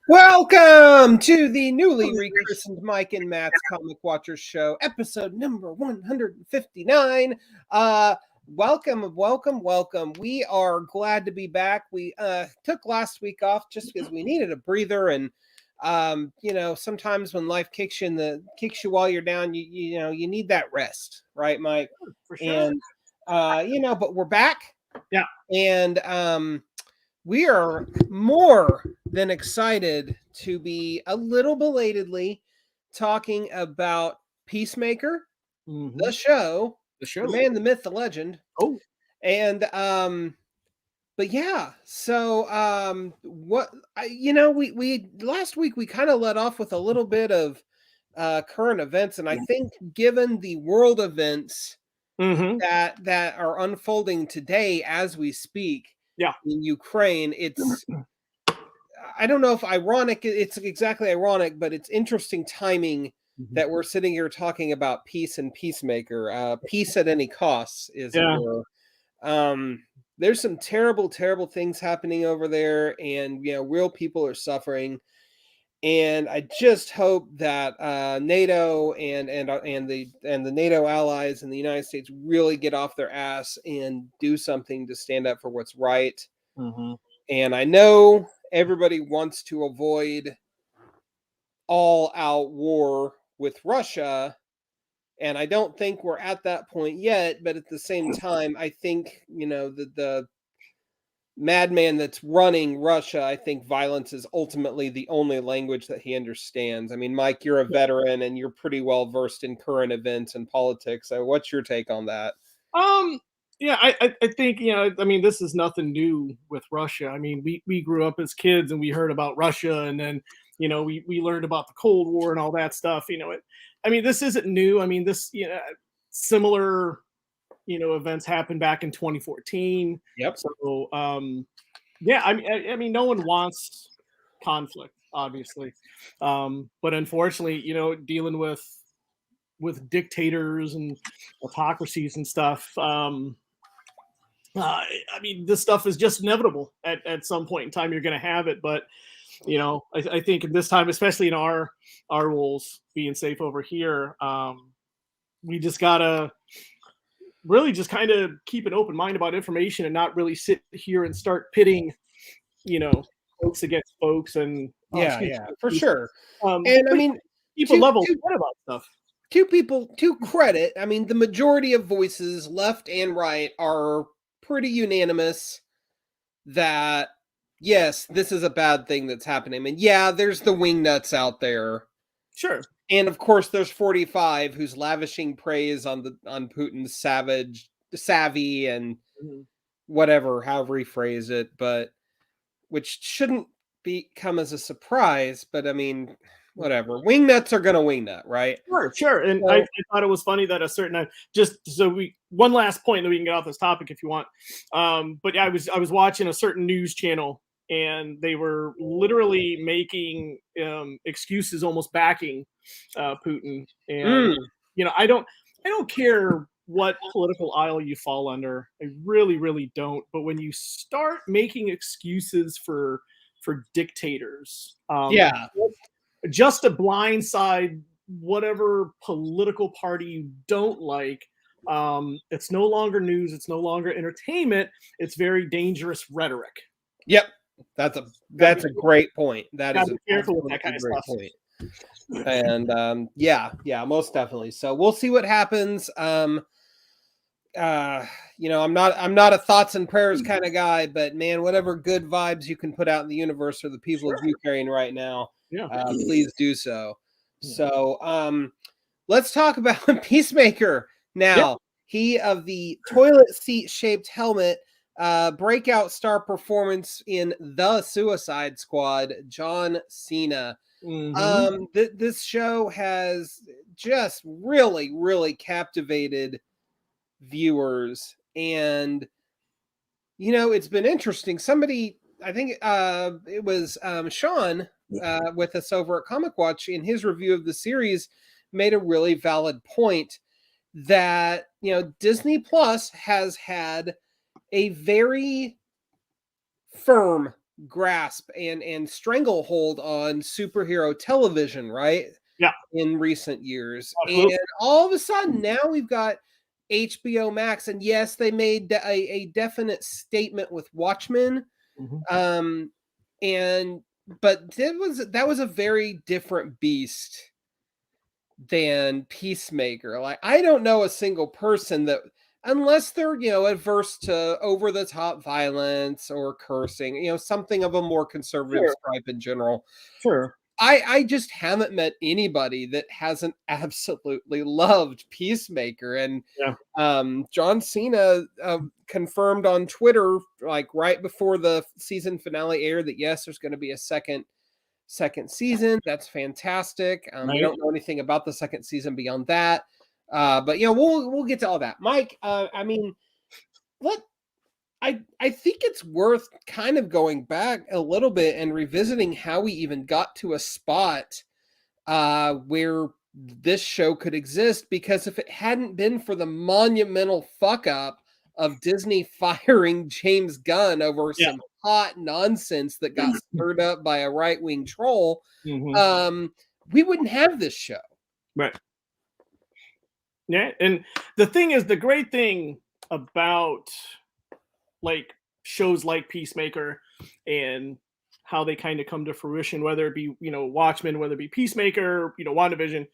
Welcome to the newly rechristened Mike and Matt's Comic Watchers Show, episode number 159. Welcome. We are glad to be back. We took last week off just because we needed a breather, and sometimes when life kicks you while you're down, you need that rest, right, Mike? For sure. And but we're back. Yeah. And we are more than excited to be a little belatedly talking about Peacemaker, the show, the man, the myth, the legend. Oh, and but yeah, so we last week we kind of let off with a little bit of current events, and I think given the world events that are unfolding today as we speak, in Ukraine, it's I don't know if ironic, it's exactly ironic, but it's interesting timing that we're sitting here talking about peace and Peacemaker. Peace at any cost, as it were. There's some terrible things happening over there, and real people are suffering. And I just hope that NATO and the NATO allies and the United States really get off their ass and do something to stand up for what's right. And I know everybody wants to avoid all-out war with Russia, and I don't think we're at that point yet. But at the same time, I think the madman that's running Russia, I think violence is ultimately the only language that he understands. I mean, Mike, you're a veteran and you're pretty well versed in current events and politics. So what's your take on that? Yeah, I think, this is nothing new with Russia. I mean, we grew up as kids and we heard about Russia, and then, we learned about the Cold War and all that stuff. This isn't new. I mean, similar, events happened back in 2014. Yep. So, I mean, no one wants conflict, obviously. But unfortunately, dealing with dictators and autocracies and stuff, this stuff is just inevitable. At some point in time, you're going to have it. But I think in this time, especially in our roles being safe over here, we just gotta really just kind of keep an open mind about information and not really sit here and start pitting, folks against folks. And for sure. And I mean, people level about stuff. To credit, I mean, the majority of voices, left and right, are pretty unanimous that yes, this is a bad thing that's happening. And yeah, there's the wingnuts out there. Sure. And of course, there's 45 who's lavishing praise on Putin's savvy and whatever, however he phrase it, but which shouldn't come as a surprise. But I mean, whatever. Wingnuts are gonna wingnut, right? Sure. And so, I thought it was funny that a certain one last point that we can get off this topic if you want. But I was watching a certain news channel, and they were literally making excuses, almost backing Putin. And I don't care what political aisle you fall under. I really, really don't. But when you start making excuses for dictators, just to blindside whatever political party you don't like, it's no longer news. It's no longer entertainment. It's very dangerous rhetoric. Yep. That's a great point. That is careful with that kind of stuff. Point. And most definitely. So we'll see what happens. I'm not a thoughts and prayers kind of guy, but man, whatever good vibes you can put out in the universe for the people of Ukraine right now, please do so. So let's talk about Peacemaker now. He of the toilet seat shaped helmet, breakout star performance in The Suicide Squad, John Cena. This show has just really, really captivated viewers, and it's been interesting. Somebody, I think it was Sean with us over at Comic Watch, in his review of the series, made a really valid point that Disney Plus has had a very firm grasp and stranglehold on superhero television, right? Yeah, In recent years. And absolutely. all of a sudden now we've got HBO Max, and yes, they made a definite statement with Watchmen. Mhm. Um and but that was a very different beast than Peacemaker. Like, I don't know a single person that, unless they're, adverse to over the top violence or cursing, something of a more conservative Sure, stripe in general. sure. I just haven't met anybody that hasn't absolutely loved Peacemaker. And Yeah. John Cena confirmed on Twitter, like right before the season finale aired, that yes, there's going to be a second season. That's fantastic. We Right. don't know anything about the second season beyond that. But we'll get to all that. Mike, I mean, let I think it's worth kind of going back a little bit and revisiting how we even got to a spot where this show could exist, because if it hadn't been for the monumental fuck up of Disney firing James Gunn over Yeah. some hot nonsense that got stirred up by a right-wing troll, Mhm. we wouldn't have this show. Right. Yeah, and the thing is, the great thing about like shows like Peacemaker and how they kind of come to fruition, whether it be Watchmen, whether it be Peacemaker, WandaVision,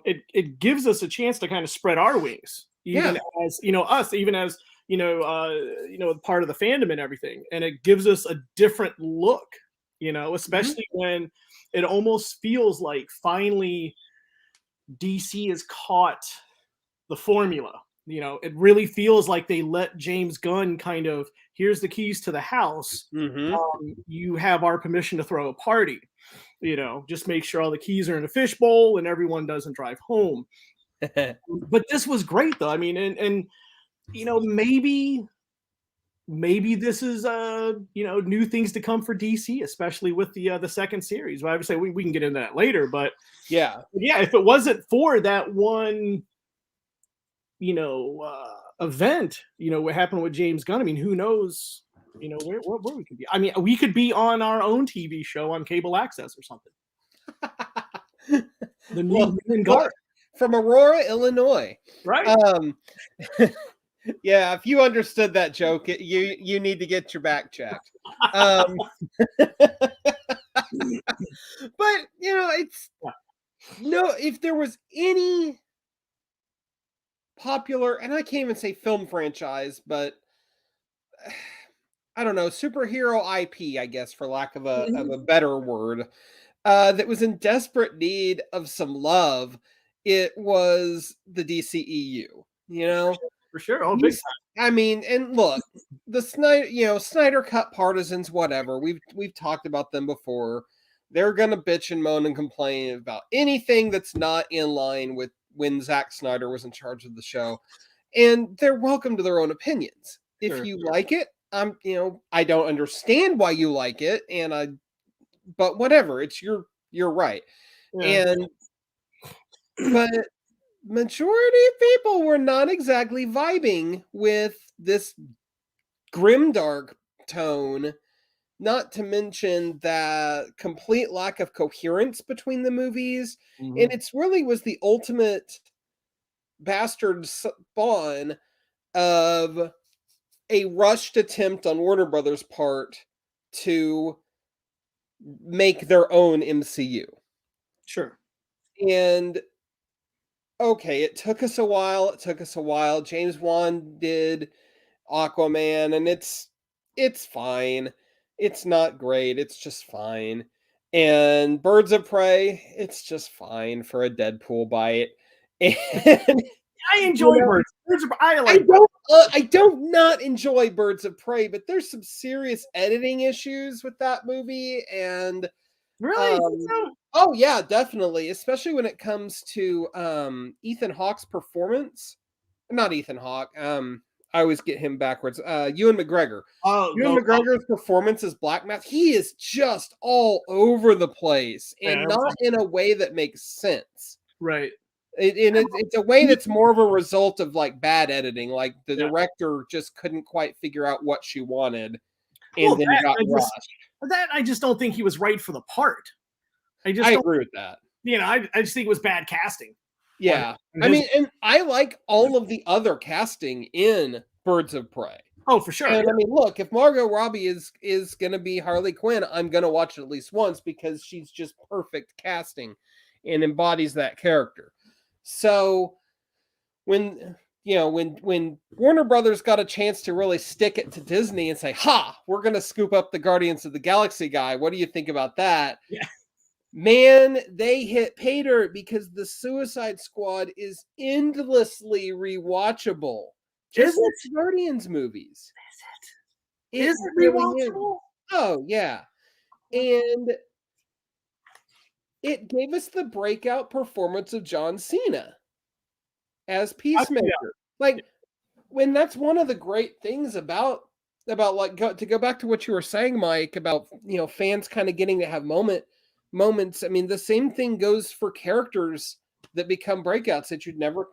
it gives us a chance to kind of spread our wings, even Yeah. as us, even as part of the fandom and everything, and it gives us a different look, Mhm. especially when it almost feels like finally DC has caught the formula. It really feels like they let James Gunn kind of, here's the keys to the house. Mhm. You have our permission to throw a party. Just make sure all the keys are in a fishbowl and everyone doesn't drive home. But this was great though. I mean, and maybe this is new things to come for DC, especially with the second series. Well, I would say we can get into that later, but Yeah. yeah, if it wasn't for that one event, what happened with James Gunn, I mean, who knows, where we could be. I mean, we could be on our own TV show on cable access or something. The Well, new Lynn well, Garth, from Aurora, Illinois. right? Um, yeah, if you understood that joke, you need to get your back checked. Um, but it's Yeah. no, if there was any popular, and I can't even say film franchise, but I don't know, superhero IP, I guess, for lack of a better word, that was in desperate need of some love, it was the DCEU. For sure. Oh, big These, I mean, and look, the Snyder Cut partisans, whatever. We've talked about them before. They're gonna bitch and moan and complain about anything that's not in line with when Zack Snyder was in charge of the show, and they're welcome to their own opinions. If sure. you like it, I don't understand why you like it, but whatever, it's your right. Yeah. And but majority of people were not exactly vibing with this grimdark tone, not to mention that complete lack of coherence between the movies. And Mhm. it's really was the ultimate bastard spawn of a rushed attempt on Warner Brothers' part to make their own MCU. Sure. And okay, it took us a while. It took us a while. James Wan did Aquaman, and it's fine. It's not great. It's just fine. And Birds of Prey, it's just fine for a Deadpool bite. And I you enjoy know, birds. I like birds. I don't not enjoy Birds of Prey, but there's some serious editing issues with that movie, and Really? You think um so? oh yeah, definitely, especially when it comes to Ethan Hawke's performance. Not Ethan Hawke. I always get him backwards. Ewan McGregor. Oh, Ewan oh, McGregor's performance as Black Mask, he is just all over the place, yeah, and not in a way that makes sense. right. It's a way that's more of a result of like bad editing. Like the Yeah. director just couldn't quite figure out what she wanted. and Well, then got rushed. that I just don't think he was right for the part. I just I don't, agree with that. I just think it was bad casting. Yeah. On I his, mean, and I like all of the other casting in Birds of Prey. oh, for sure. And I mean, look, if Margot Robbie is going to be Harley Quinn, I'm going to watch it at least once because she's just perfect casting and embodies that character. So when when Warner Brothers got a chance to really stick it to Disney and say, "Ha, we're going to scoop up the Guardians of the Galaxy guy. What do you think about that?" Yeah. Man, they hit pay dirt because the Suicide Squad is endlessly rewatchable. Is Just like it? the Guardians movies. Is it Really is. rewatchable? Oh, yeah. And it gave us the breakout performance of John Cena as Peacemaker. Like, when that's one of the great things about like to go back to what you were saying, Mike, about fans kind of getting to have moments. I mean, the same thing goes for characters that become breakouts that you'd never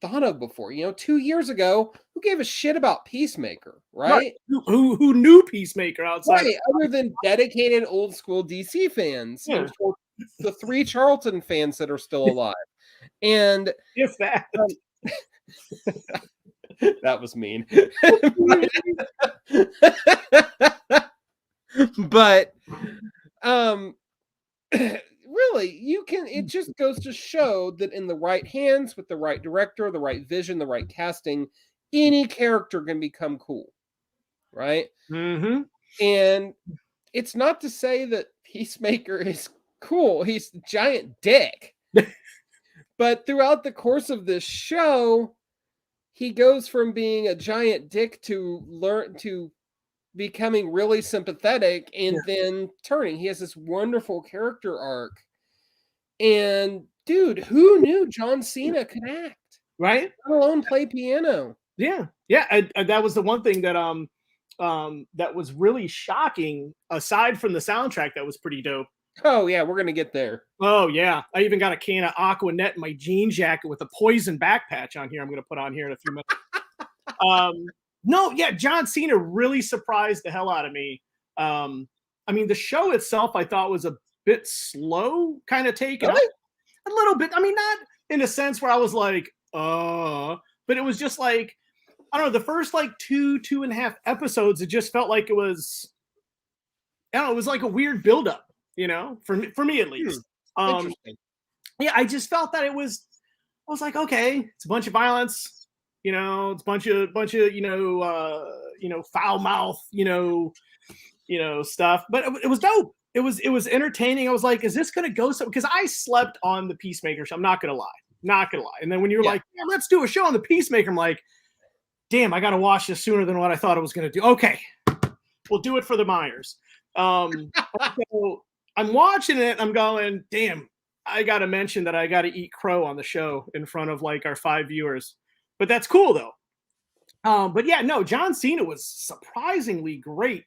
thought of before. 2 years ago, who gave a shit about Peacemaker, right? Who knew Peacemaker outside? Right, other than dedicated old school DC fans, Yeah. or the 3 Charlton fans that are still alive. And If that. that was mean. But really, it just goes to show that in the right hands, with the right director, the right vision, the right casting, any character can become cool, right? Mm-hmm. And it's not to say that Peacemaker is cool. He's a giant dick. But throughout the course of this show, he goes from being a giant dick to becoming really sympathetic and then turning. He has this wonderful character arc. And dude, who knew John Cena could act? Right? Let alone play piano. Yeah. Yeah. That was the one thing that that was really shocking, aside from the soundtrack that was pretty dope. Oh yeah, we're gonna get there. Oh yeah. I even got a can of Aquanet in my jean jacket with a poison back patch on here. I'm gonna put on here in a few minutes. No, yeah, John Cena really surprised the hell out of me. I mean, the show itself I thought was a bit slow, kind of taken Really? a little bit. I mean, not in a sense where I was like, but it was just like, I don't know, the first like 2.5 episodes, it just felt like it was, I don't know, it was like a weird buildup, for me at least. Interesting. Yeah, I just felt that I was like, okay, it's a bunch of violence, it's a bunch of foul mouth, stuff, but it was dope. It was entertaining. I was like, is this gonna go so? Because I slept on the Peacemaker show. I'm not gonna lie. And then when you're like, yeah, let's do a show on the Peacemaker, I'm like, damn, I gotta watch this sooner than what I thought I was gonna do. Okay, we'll do it for the Myers. So I'm watching it. I'm going, damn, I gotta mention that I gotta eat crow on the show in front of like our 5 viewers. But that's cool though. But yeah, no, John Cena was surprisingly great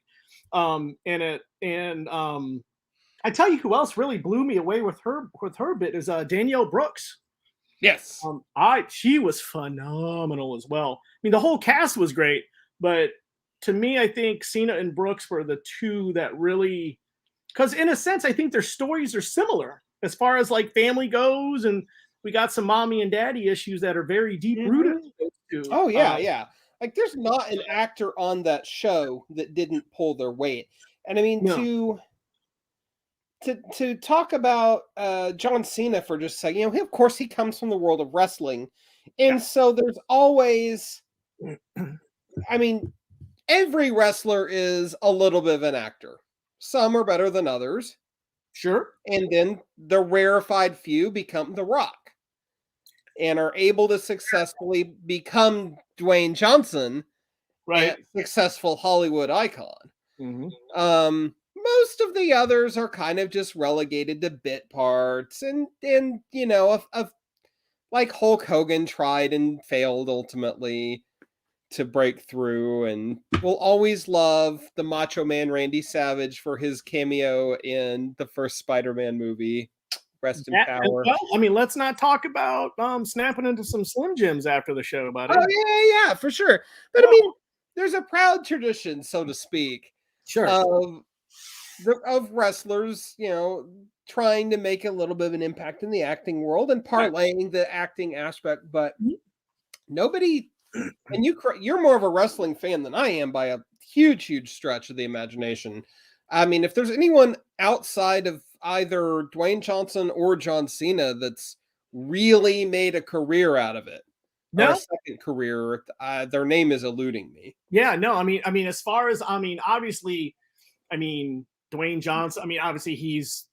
in it. And I tell you who else really blew me away with her bit is Danielle Brooks. Yes. She was phenomenal as well. I mean, the whole cast was great, but to me, I think Cena and Brooks were the two that really, because in a sense, I think their stories are similar as far as like family goes, and we got some mommy and daddy issues that are very deep rooted. Mm-hmm. Oh yeah, yeah. Like there's not an actor on that show that didn't pull their weight. And I mean, to talk about John Cena for just a second, of course he comes from the world of wrestling. And so there's always, I mean, every wrestler is a little bit of an actor. Some are better than others. Sure. And then the rarefied few become The Rock and are able to successfully become Dwayne Johnson, right? A successful Hollywood icon. Mm-hmm. Most of the others are kind of just relegated to bit parts, and like Hulk Hogan tried and failed ultimately to break through, and we'll always love the Macho Man Randy Savage for his cameo in the first Spider-Man movie. Rest in power. Well, I mean, let's not talk about snapping into some Slim Jims after the show, buddy. Oh yeah, for sure. But I mean, there's a proud tradition, so to speak, Sure. of of wrestlers, trying to make a little bit of an impact in the acting world and Right. parlaying the acting aspect, but Mhm. nobody. And you're more of a wrestling fan than I am by a huge, huge stretch of the imagination. I mean, if there's anyone outside of either Dwayne Johnson or John Cena that's really made a career out of it, or a No. second career, their name is eluding me. Yeah. No. I mean, as far as obviously, I mean, Dwayne Johnson. I mean, obviously, he's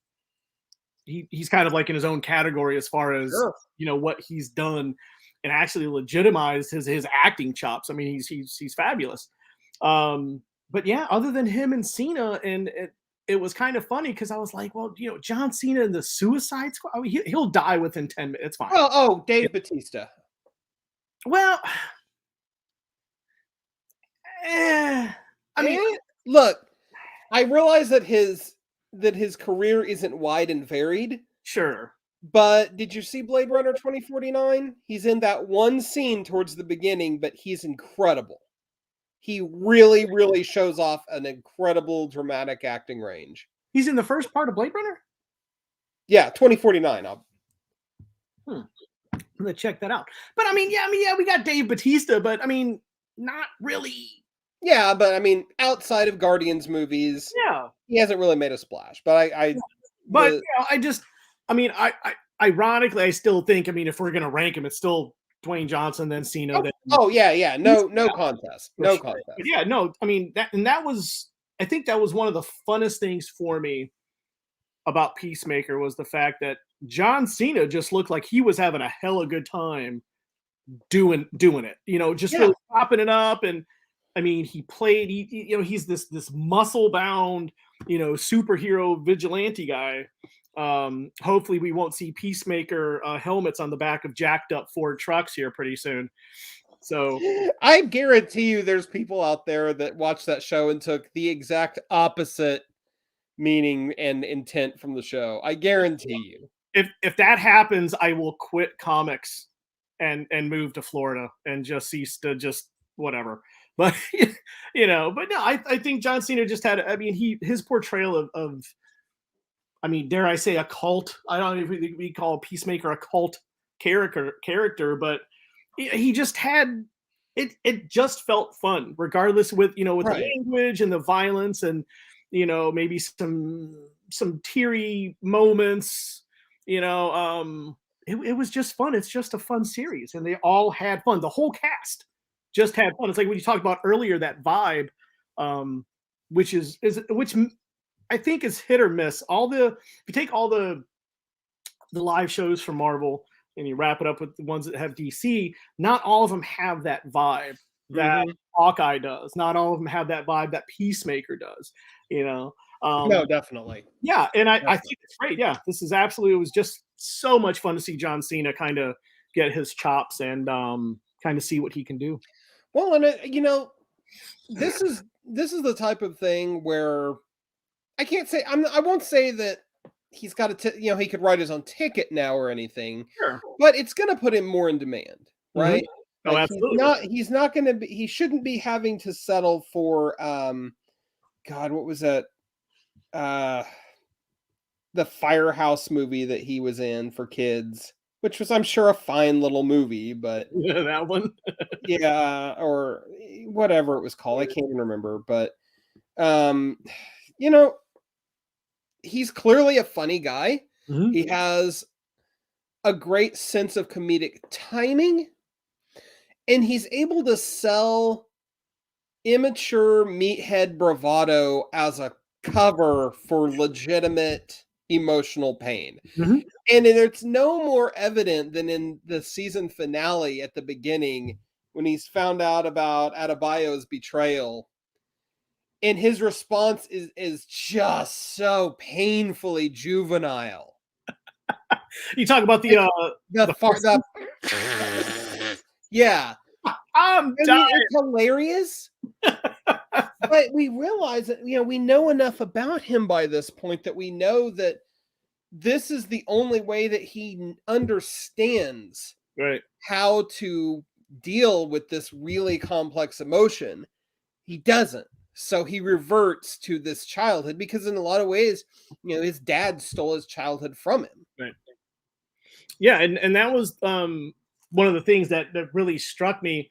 kind of like in his own category as far as Sure. what he's done and actually legitimized his acting chops. I mean, he's fabulous. But yeah, other than him and Cena, and it was kind of funny because I was like, well, John Cena in the Suicide Squad, I mean, he'll die within 10 minutes. It's fine. Well, oh, Yeah. Dave Batista. Well, eh, I mean, Look, I realize that his career isn't wide and varied, sure. but did you see Blade Runner 2049? He's in that one scene towards the beginning, but he's incredible. He really, really shows off an incredible dramatic acting range. He's in the first part of Blade Runner. Yeah, 2049. Hmm. I'm gonna check that out. But yeah, we got Dave Batista, but I mean, not really. Yeah, but I mean, outside of Guardians movies, Yeah. he hasn't really made a splash. But But the ironically, I still think, if we're gonna rank him, it's still Dwayne Johnson, then Cena, then yeah, no contest, for no sure. contest. But yeah, no, that was, I think that was one of the funnest things for me about Peacemaker, was the fact that John Cena just looked like he was having a hella good time doing it. Just Yeah. really popping it up. And he played. He's this muscle bound, superhero vigilante guy. Hopefully, we won't see Peacemaker helmets on the back of jacked up Ford trucks here pretty soon. So I guarantee you, there's people out there that watched that show and took the exact opposite meaning and intent from the show. I guarantee you. if that happens, I will quit comics and move to Florida and just cease to just whatever. But but no, I think John Cena just had. His portrayal of dare I say, a cult. I don't know if we call Peacemaker a cult character, but he just had it. It just felt fun, regardless with with Right. the language and the violence, and maybe some teary moments. It was just fun. It's just a fun series, and they all had fun. The whole cast just had fun. It's like when you talked about earlier, that vibe, which which I think is hit or miss. If you take all the live shows from Marvel and you wrap it up with the ones that have DC, not all of them have that vibe that Hawkeye does. Not all of them have that vibe that Peacemaker does. No, definitely. Yeah, and I think it's great. Yeah, this is absolutely. It was just so much fun to see John Cena kind of get his chops and kind of see what he can do. Well, and this is the type of thing where I can't say I won't say that he's got he could write his own ticket now or anything, Sure. but it's going to put him more in demand, right? Oh, Like absolutely. he's not going to be, he shouldn't be having to settle for God, what was that? The Firehouse movie that he was in for kids, which was, I'm sure, a fine little movie, but Yeah, that one. yeah, or whatever it was called. I can't even remember, but um, you know, he's clearly a funny guy. Mhm. He has a great sense of comedic timing, and he's able to sell immature meathead bravado as a cover for legitimate emotional pain. Mhm. And it's no more evident than in the season finale at the beginning when he's found out about Adebayo's betrayal. And his response is just so painfully juvenile. You talk about Like, the horse. yeah. I'm I dying. mean, it's hilarious. But we realize that, we know enough about him by this point that we know that this is the only way that he understands Right. how to deal with this really complex emotion. He doesn't. So he reverts to this childhood because in a lot of ways, his dad stole his childhood from him. Right. Yeah, and that was one of the things that really struck me,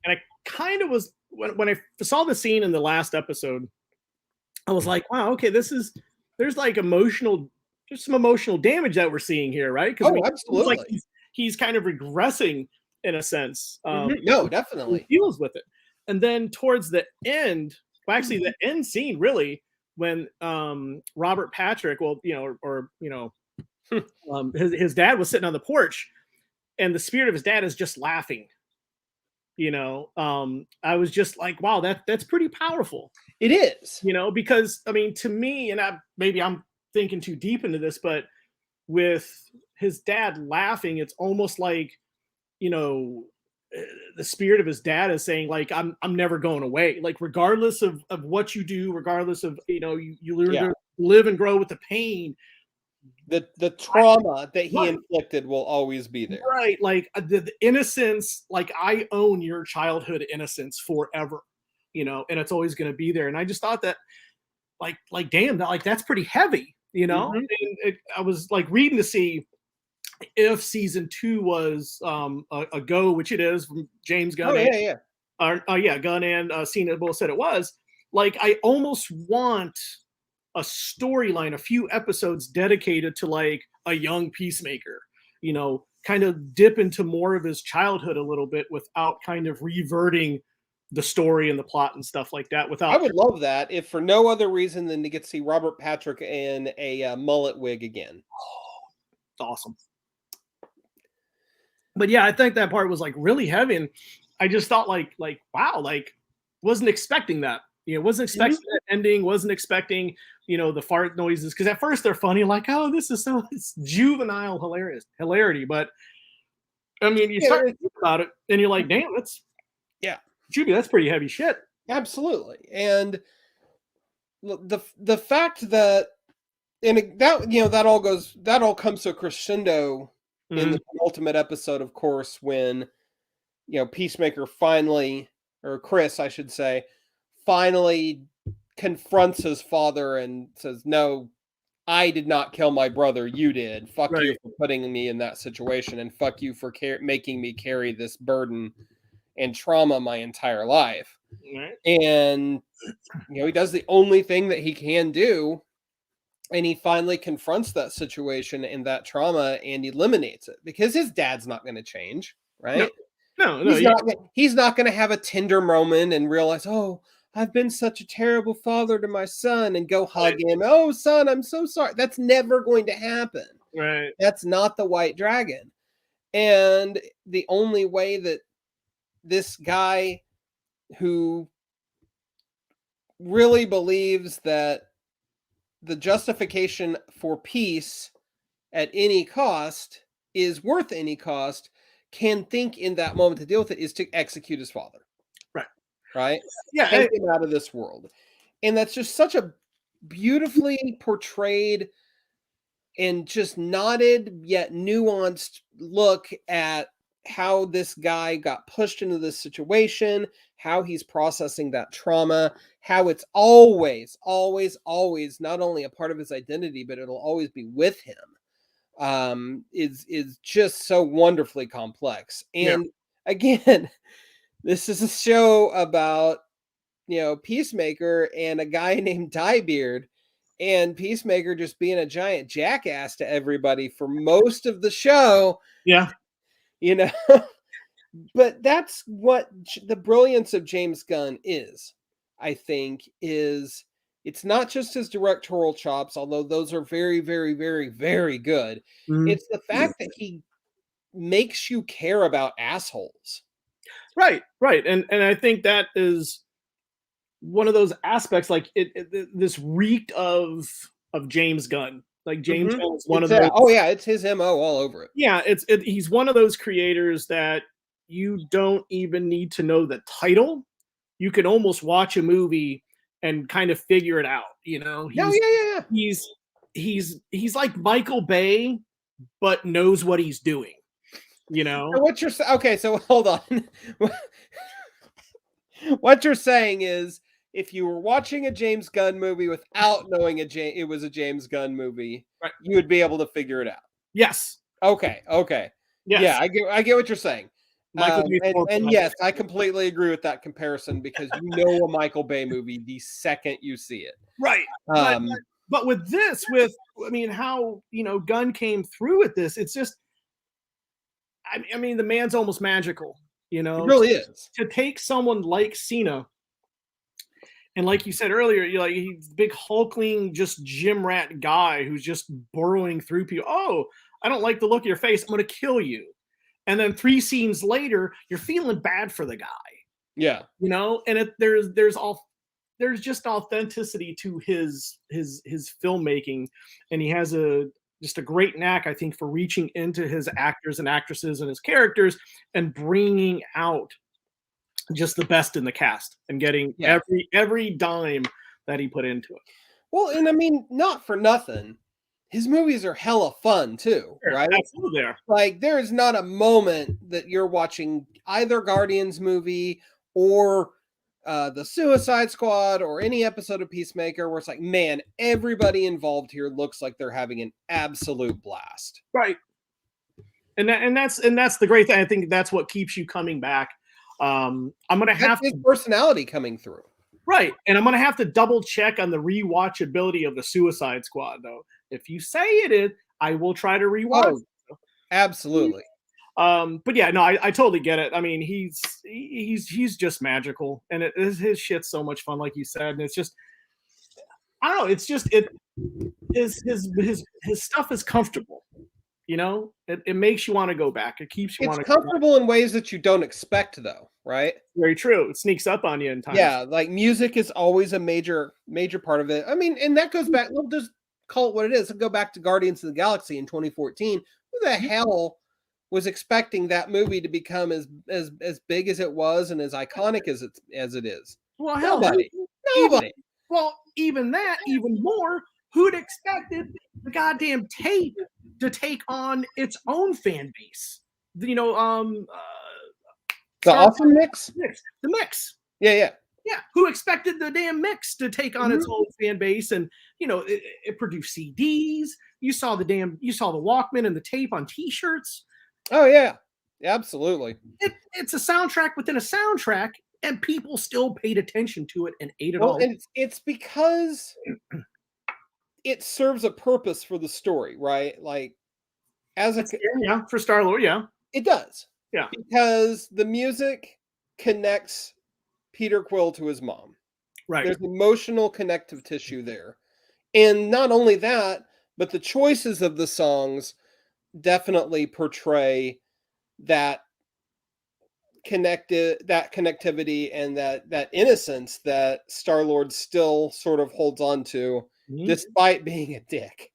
and I kind of was when I saw the scene in the last episode, I was like, wow, okay, there's like there's some emotional damage that we're seeing here, right? Because I Oh, mean, it's like absolutely. he's kind of regressing in a sense. No, He definitely. deals with it, and then towards the end, well, actually, the end scene really when Robert Patrick, well, or his dad was sitting on the porch, and the spirit of his dad is just laughing. I was just like, wow, that's pretty powerful. It is. Because I mean, to me, and maybe I'm thinking too deep into this, but with his dad laughing, it's almost like, you know, the spirit of his dad is saying, like, I'm never going away. Like, regardless of what you do, regardless of, you learn Yeah. to live and grow with the pain. The trauma that he Right. inflicted will always be there. Right. Like the innocence, like I own your childhood innocence forever, and it's always going to be there. And I just thought that, like, damn, like that's pretty heavy, Mhm. And I was like reading to see if season 2 was a go, which it is from James Oh, Gunn and yeah, yeah. yeah, Gunn and Cena both said it was. Like, I almost want a storyline, a few episodes dedicated to like a young Peacemaker, kind of dip into more of his childhood a little bit without kind of reverting the story and the plot and stuff like that. I Without, would love that if for no other reason than to get to see Robert Patrick in a, mullet wig again. it's awesome. But yeah, I think that part was like really heavy, and I just thought like wow, like wasn't expecting that. Wasn't Mhm. expecting that ending. Wasn't expecting the fart noises, because at first they're funny, like, oh, this is so it's juvenile hilarity. But I mean, you Yeah, start to think about it, and you're like, damn, yeah, that's pretty heavy shit. absolutely, and the fact that that all comes to a crescendo in Mhm. the ultimate episode, of course, when, Peacemaker finally, or Chris, I should say, finally confronts his father and says, "No, I did not kill my brother. You did. Fuck you Right, for putting me in that situation, and fuck you for making me carry this burden and trauma my entire life." right, And he does the only thing that he can do, and he finally confronts that situation and that trauma and eliminates it because his dad's not going to change, no, right? no, He's yeah, not he's not going to have a tender moment and realize, "Oh, I've been such a terrible father to my son," and go hug right, him. "Oh, son, I'm so sorry." That's never going to happen. right, That's not the white dragon. And the only way that this guy who really believes that the justification for peace at any cost is worth any cost can think in that moment to deal with it is to execute his father, right, right? yeah, Take him out of this world. And that's just such a beautifully portrayed and just nodded yet nuanced look at how this guy got pushed into this situation, how he's processing that trauma, how it's always, always, always not only a part of his identity, but it'll always be with him. Is just so wonderfully complex. yeah, And again, this is a show about Peacemaker and a guy named Diebeard, and Peacemaker just being a giant jackass to everybody for most of the show, yeah, you know. But that's what the brilliance of James Gunn is, I think, is it's not just his directorial chops, although those are very, very, very, very good. mhm. It's the fact that he makes you care about assholes. Right, right, and I think that is one of those aspects, like this reeked of James Gunn. Like, James Mhm. Gunn is one of It's those. oh yeah, it's his MO all over it. Yeah, he's one of those creators that you don't even need to know the title. You can almost watch a movie and kind of figure it out. No, yeah, yeah, yeah. He's he's like Michael Bay, but knows what he's doing. You know, So what okay, so hold on. What you're saying is if you were watching a James Gunn movie without knowing it was a James Gunn movie, Right. you would be able to figure it out. Yes. Okay, okay. Yeah, Yes. I get what you're saying. Michael Bay And Thornton, I yes, I completely agree with that comparison because you know a Michael Bay movie the second you see it. right. Um, But with this, I mean, how Gunn came through with this, it's just, I mean, the man's almost magical, it really is. to take someone like Cena, and like you said earlier, you're like, he's a big hulkling, just gym rat guy who's just burrowing through people. Oh, I don't like the look of your face. I'm going to kill you. And then 3 scenes later, you're feeling bad for the guy, Yeah. and there's just authenticity to his filmmaking, and he has just a great knack, I think, for reaching into his actors and actresses and his characters and bringing out just the best in the cast and getting Yeah. every dime that he put into it. Well, and I mean, not for nothing. His movies are hella fun too, Sure, right? absolutely, there. Like there is not a moment that you're watching either Guardians movie or the Suicide Squad or any episode of Peacemaker where it's like, man, everybody involved here looks like they're having an absolute blast. Right. And that's the great thing. I think that's what keeps you coming back. I'm gonna have That's his to personality coming through. right, and I'm gonna have to double check on the rewatchability of the Suicide Squad, though. If you say it is, I will try to rewatch. Oh, absolutely. But yeah, no, I totally get it. I mean, he's just magical, and his shit's so much fun, like you said. And it's just, I don't know, it's just his stuff is comfortable. It makes you want to go back. It keeps you It's want to. comfortable in ways that you don't expect, though, right? Very true. It sneaks up on you in times. Yeah, like music is always a major part of it. I mean, and that goes back. We'll just call it what it is. We'll go back to Guardians of the Galaxy in 2014. Who the hell was expecting that movie to become as big as it was and as iconic as it is? Well, hell, Nobody. Nobody. Well, even that, even more. Who'd expected the goddamn tape to take on its own fan base? The awesome mix. The mix. Yeah. Yeah, who expected the damn mix to take on its own fan base? And it produced CDs. You saw the Walkman and the tape on T-shirts. Oh yeah, absolutely. It's a soundtrack within a soundtrack, and people still paid attention to it and ate it Well, all. and it's because it serves a purpose for the story, right? Like Yeah, for Star-Lord, yeah. It does. Yeah. Because the music connects Peter Quill to his mom. Right. There's emotional connective tissue there. And not only that, but the choices of the songs definitely portray that connectivity and that innocence that Star-Lord still sort of holds on to despite being a dick.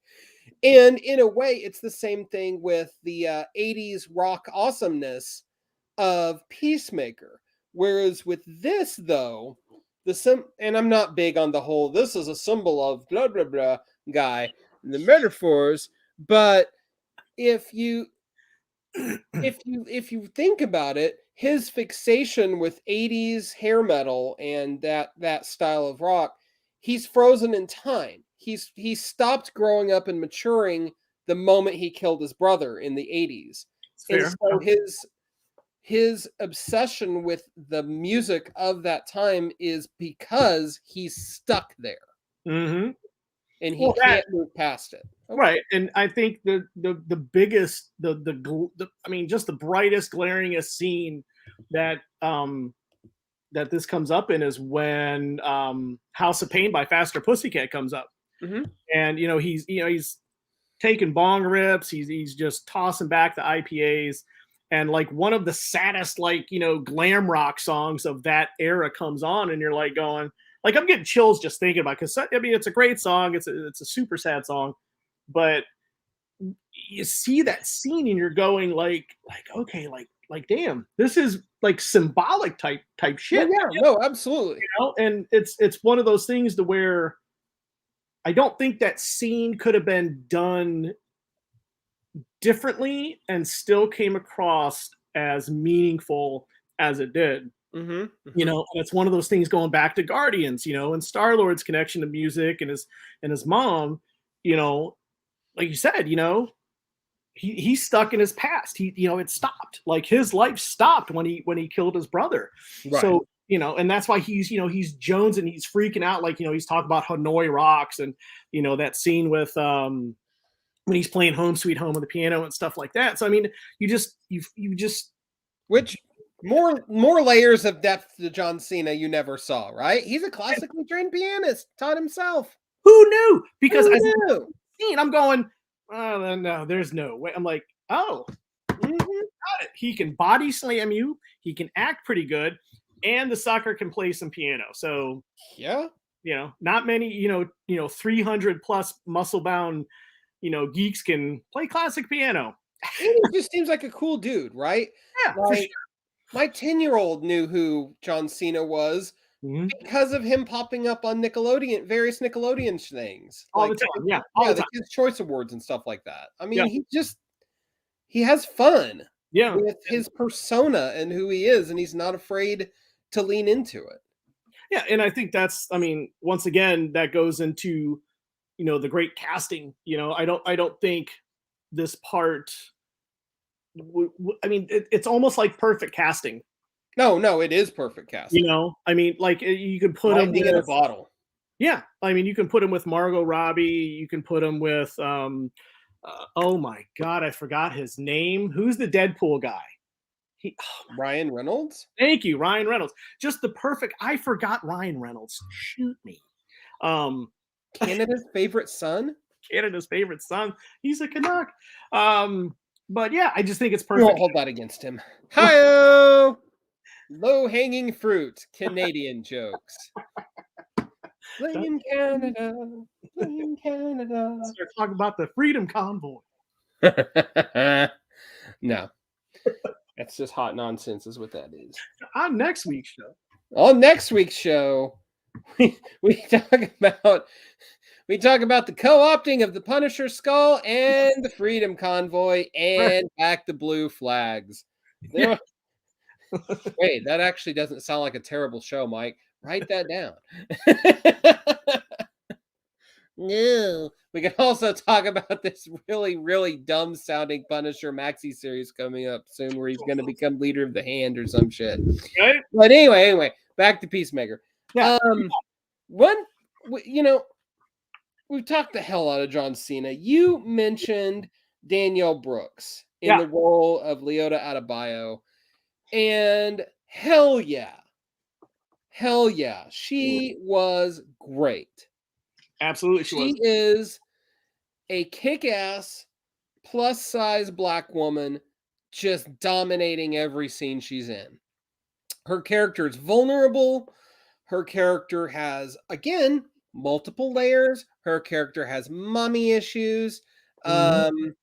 And in a way, it's the same thing with the 80s rock awesomeness of Peacemaker. Whereas with this, though, and I'm not big on the whole this is a symbol of blah blah blah guy, the metaphors, but if you think about it, his fixation with 80s hair metal and that style of rock, he's frozen in time. He stopped growing up and maturing the moment he killed his brother in the 80s. And so his obsession with the music of that time is because he's stuck there. Mm-hmm. And he can't move past it. Okay. Right. And I think the biggest, I mean, just the brightest, glaringest scene that that this comes up in is when House of Pain by Faster Pussycat comes up. Mm-hmm. And he's taking bong rips, he's just tossing back the IPAs, and like one of the saddest glam rock songs of that era comes on, and you're like going, like, I'm getting chills just thinking about it, because I mean, it's a great song, it's a super sad song, but you see that scene and you're going like okay, like damn, this is like symbolic type shit. Yeah, no, absolutely. And it's one of those things to where I don't think that scene could have been done differently and still came across as meaningful as it did. Mhm, You mhm. know, and it's one of those things going back to Guardians, you know, and Star-Lord's connection to music and his mom, you know, like you said, you know, he's stuck in his past. He, you know, it stopped. Like his life stopped when he killed his brother. Right. So, you know, and that's why he's, you know, he's Jones and he's freaking out. Like, you know, he's talking about Hanoi Rocks and, you know, that scene with when he's playing Home Sweet Home on the piano and stuff like that. So I mean, you just Which more layers of depth to John Cena you never saw, right? He's a classically trained pianist, taught himself. who knew? Because Who as knew? a scene, I'm going, oh no, there's no way. I'm like, oh, Mhm. got it. He can body slam you. He can act pretty good, and the sucker can play some piano. So Yeah. you know, not many, 300 plus muscle bound, you know, geeks can play classic piano. And he just seems like a cool dude, right? Yeah, for Like, sure. my 10-year-old knew who John Cena was Mhm. because of him popping up on Nickelodeon, various Nickelodeon things, All like the time. Yeah, all yeah, the the time. Kids' Choice Awards and stuff like that. I Yeah, mean, he has fun yeah, with his persona and who he is, and he's not afraid to lean into it. yeah. And I think that's, I mean, once again, that goes into, you know, the great casting. You know, I don't think this part. I mean, it's almost like perfect casting. No, no, it is perfect You casting. know, I mean, like you could put him Lightning in a with, bottle. yeah. I mean, you can put him with Margot Robbie. You can put him with, oh my god, I forgot his name. Who's the Deadpool guy? He, oh, Ryan Reynolds? thank you, Ryan Reynolds. Just the perfect. I forgot Ryan Reynolds. Shoot me. Um, Canada's favorite son? Canada's favorite son. He's a Canuck. Um, but yeah, I just think it's We won't perfect. hold that against him. Hi-oh! Low-hanging fruit, Canadian jokes. Playing Canada, playing Canada. Start talking about the Freedom Convoy. No, that's just hot nonsense is what that is. On next week's show. On next week's show, we talk about the co-opting of the Punisher skull and the Freedom Convoy and back the blue flags. Yeah. There- Wait, that actually doesn't sound like a terrible show, Mike. Write that down. No. We can also talk about this really, really dumb sounding Punisher Maxi series coming up soon where he's going to become leader of the hand or some shit. Right? But anyway, back to Peacemaker. Yeah. One, you know, we've talked the hell out of John Cena. You mentioned Danielle Brooks in Yeah. the role of Leota Adebayo, and hell yeah, she was great. Absolutely, she was. She is a kick-ass plus size black woman just dominating every scene she's in. Her character is vulnerable. Her character has, again, multiple layers. Her character has mommy issues. Mhm.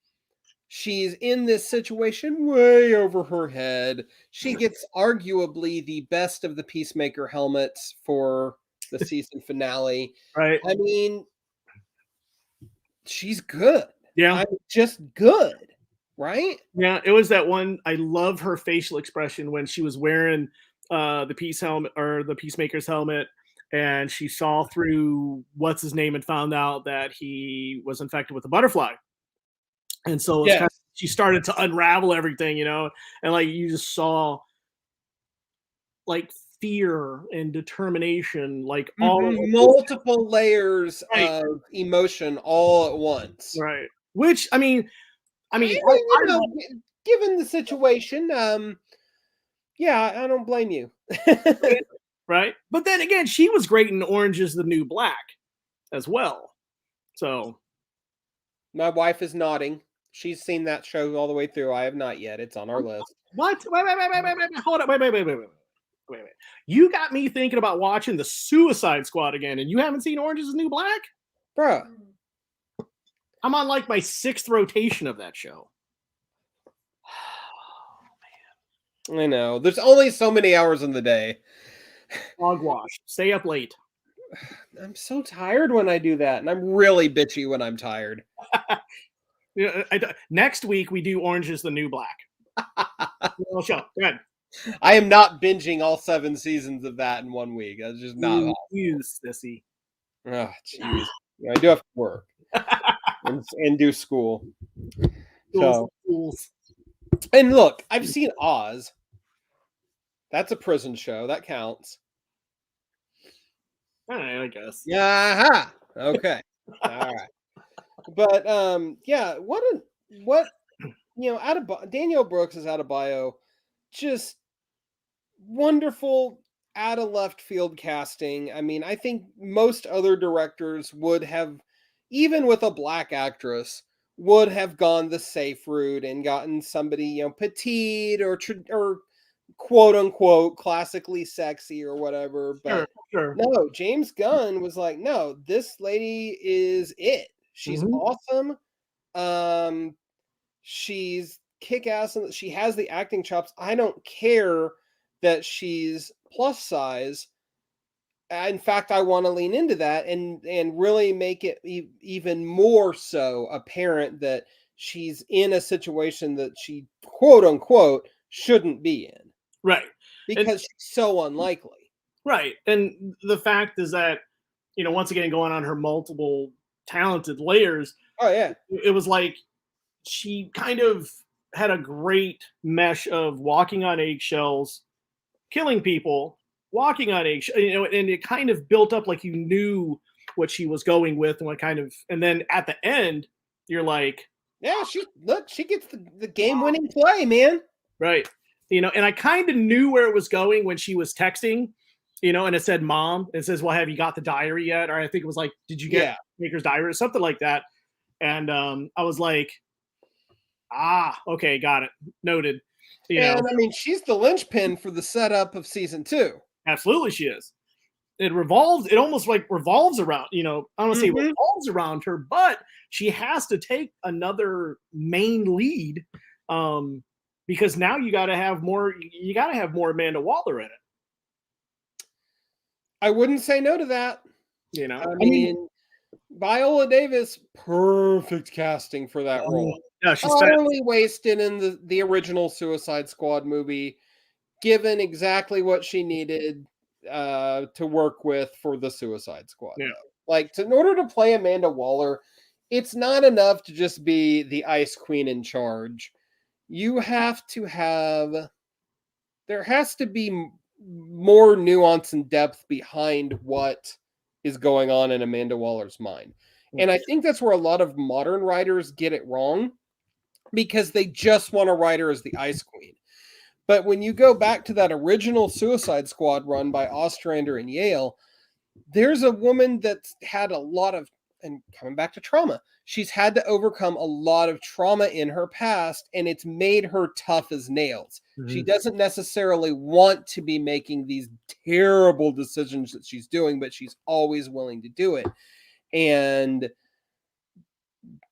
She's in this situation way over her head. She gets arguably the best of the Peacemaker helmets for the season finale. Right. I mean, she's good. Yeah. I'm just good, right? Yeah. It was that one. I love her facial expression when she was wearing the peace helmet or the Peacemaker's helmet, and she saw through what's his name and found out that he was infected with a butterfly. And so it's kind of, Yes. she started to unravel everything, you know, and like you just saw like fear and determination, like all Mhm, multiple layers right, of emotion all at once. right. Which I I mean, mean, I you know, love given the situation, yeah, I don't blame you. it, right. But then again, she was great in Orange is the New Black as well. So My wife is nodding. She's seen that show all the way through. I have not yet. It's on our list. what? Wait, hold up, wait. You got me thinking about watching the Suicide Squad again, and you haven't seen Orange is the New Black? Bruh. I'm on like my 6th rotation of that show. I know. There's only so many hours in the day. Hogwash. Stay up late. I'm so tired when I do that, and I'm really bitchy when I'm tired. Yeah, next week we do Orange is the New Black. Show. Go ahead. I am not binging all 7 seasons of that in 1 week. That's just not You possible. sissy. Oh, jeez. Yeah, I do have to work and do school. Fools, So, fools. and look, I've seen Oz. That's a prison show. That counts. All right, I guess. Aha. Okay. All right. But yeah, what Danielle Brooks is out of bio, just wonderful out of left field casting. I mean, I think most other directors would have, even with a black actress, would have gone the safe route and gotten somebody, petite or quote unquote classically sexy or whatever. Sure, But sure. no, James Gunn was like, no, this lady is it. She's Mhm. awesome. Um, she's kick ass and she has the acting chops. I don't care that she's plus size. In fact, I want to lean into that and really make it even more so apparent that she's in a situation that she quote unquote shouldn't be in Right. And because she's so unlikely. right. And the fact is that, once again, going on her multiple talented layers, Oh yeah. it was like she kind of had a great mesh of walking on eggshells, killing people, walking on eggshells, and it kind of built up like you knew what she was going with and what kind of, and then at the end, you're like, Yeah, she gets the game winning play, man. right. And I kind of knew where it was going when she was texting, and it said mom. It says, well, have you got the diary yet? Or I think it was like, did you get Yeah. Maker's diary or something like that? And I was like, okay, got it. Noted. You know, And I mean, she's the linchpin for the setup of season 2. absolutely she is. It almost like revolves around, I don't want to say Mhm. revolves around her, but she has to take another main lead. Because now you gotta have more Amanda Waller in it. I wouldn't say no to that. I I mean, mean, Viola Davis, perfect casting for that role. yeah, she's fat. Utterly wasted in the original Suicide Squad movie, given exactly what she needed to work with for the Suicide Squad, Yeah. though. Like, in order to play Amanda Waller, it's not enough to just be the Ice Queen in charge. You have to have there has to be more nuance and depth behind what is going on in Amanda Waller's mind. And I think that's where a lot of modern writers get it wrong because they just want to write her as the Ice Queen. But when you go back to that original Suicide Squad run by Ostrander and Yale, there's a woman that's had a lot of, and coming back to trauma, she's had to overcome a lot of trauma in her past, and it's made her tough as nails. She Mhm. doesn't necessarily want to be making these terrible decisions that she's doing, but she's always willing to do it. And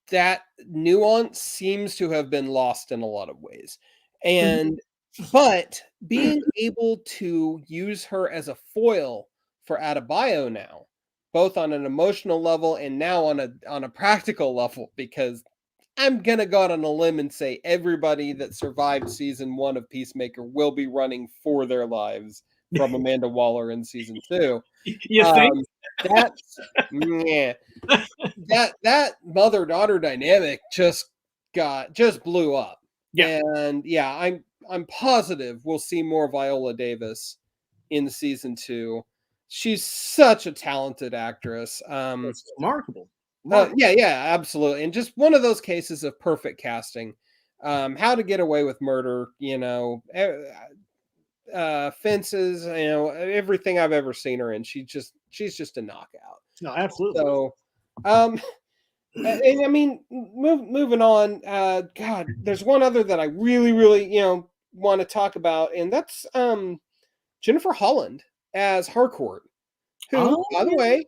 that nuance seems to have been lost in a lot of ways. And but being able to use her as a foil for Adebayo now, both on an emotional level and now on a practical level, because I'm gonna go out on a limb and say everybody that survived season 1 of Peacemaker will be running for their lives from Amanda Waller in season 2. You think? Um, that's yeah, that mother-daughter dynamic just blew up. Yeah. And yeah, I'm positive we'll see more Viola Davis in season 2. She's such a talented actress. It's remarkable. Remarkable. Yeah, absolutely. And just one of those cases of perfect casting. How to Get Away with Murder, Fences, everything I've ever seen her in. She's just a knockout. No, absolutely. So, um, and I mean, moving on. God, there's one other that I really, really, want to talk about, and that's Jennifer Holland as Harcourt, who, Oh, by the yeah. way,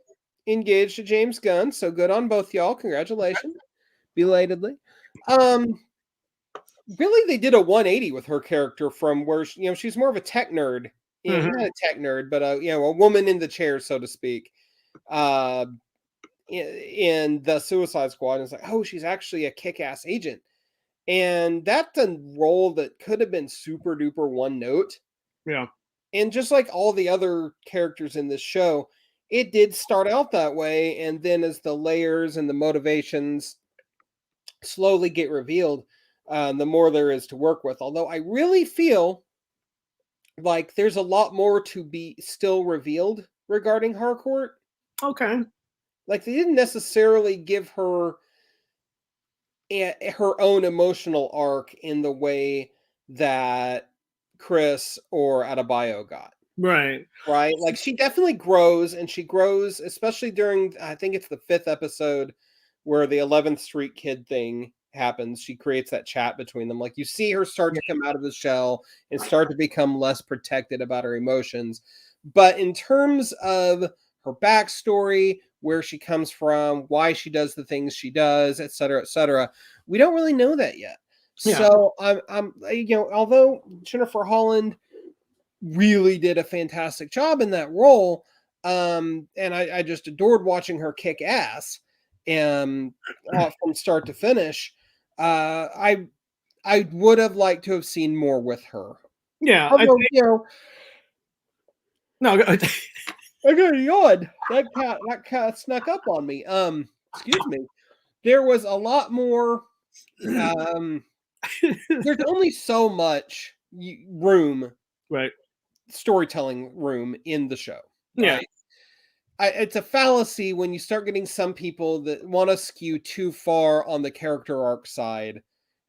engaged to James Gunn. So good on both y'all. Congratulations, belatedly. Um, Really, they did a 180 with her character from where she's more of a tech nerd. Mhm. Not a tech nerd, but a woman in the chair, so to speak. Uh, in the Suicide Squad, and it's like, oh, she's actually a kick-ass agent, and that's a role that could have been super duper one note Yeah. And just like all the other characters in this show, it did start out that way, and then as the layers and the motivations slowly get revealed, the more there is to work with. Although I really feel like there's a lot more to be still revealed regarding Harcourt. Okay. Like they didn't necessarily give her her own emotional arc in the way that Chris or Adebayo got. Right. Right? Like she definitely grows, and she grows, especially during, I think it's the 5th episode where the 11th Street Kid thing happens. She creates that chat between them. Like you see her start Yeah. to come out of the shell and start to become less protected about her emotions. But in terms of her backstory, where she comes from, why she does the things she does, et cetera, we don't really know that yet. Yeah. So although Jennifer Holland really did a fantastic job in that role. And I just adored watching her kick ass and from start to finish. I would have liked to have seen more with her. Yeah. Although, No. I got a yawn. That cat snuck up on me. Excuse me. There was a lot more. There's only so much room, Right. storytelling room in the show. Yeah. Right? It's a fallacy when you start getting some people that want to skew too far on the character arc side.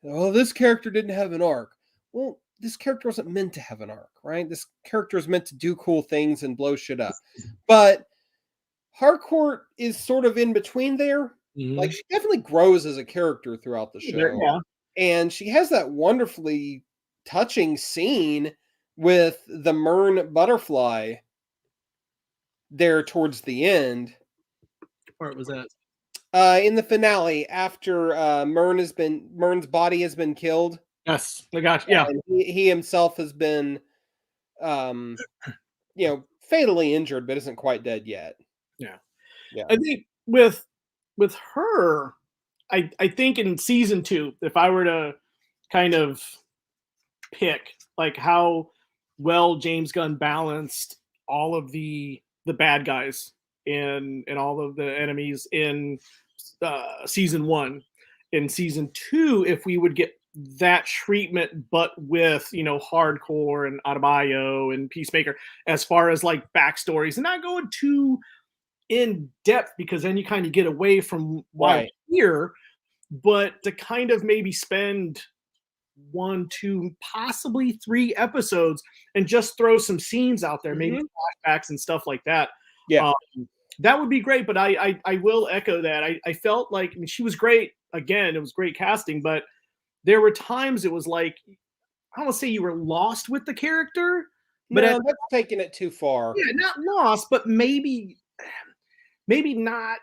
Oh, this character didn't have an arc. Well, this character wasn't meant to have an arc, right? This character is meant to do cool things and blow shit up. But Harcourt is sort of in between there. Like she definitely grows as a character throughout the show. Yeah. And she has that wonderfully touching scene with the Mern butterfly there towards the end. What part was that? In the finale, after Mern's body has been killed. Yes, I got you. Yeah. And he himself has been fatally injured, but isn't quite dead yet. Yeah. Yeah. I think with her, I think in season 2, if I were to kind of pick like how well James Gunn balanced all of the bad guys and all of the enemies in season 1, in season 2, if we would get that treatment, but with Hardcore and Adebayo and Peacemaker, as far as like backstories, and not going too in depth because then you kind of get away from why Right. we're here, but to kind of maybe spend 1, 2, possibly 3 episodes and just throw some scenes out there, maybe flashbacks and stuff like that. Yeah. That would be great. But I will echo that. I felt like, I mean, she was great. Again, it was great casting, but there were times it was like, I don't want to say you were lost with the character, but No, that's taking it too far. yeah, not lost, but maybe not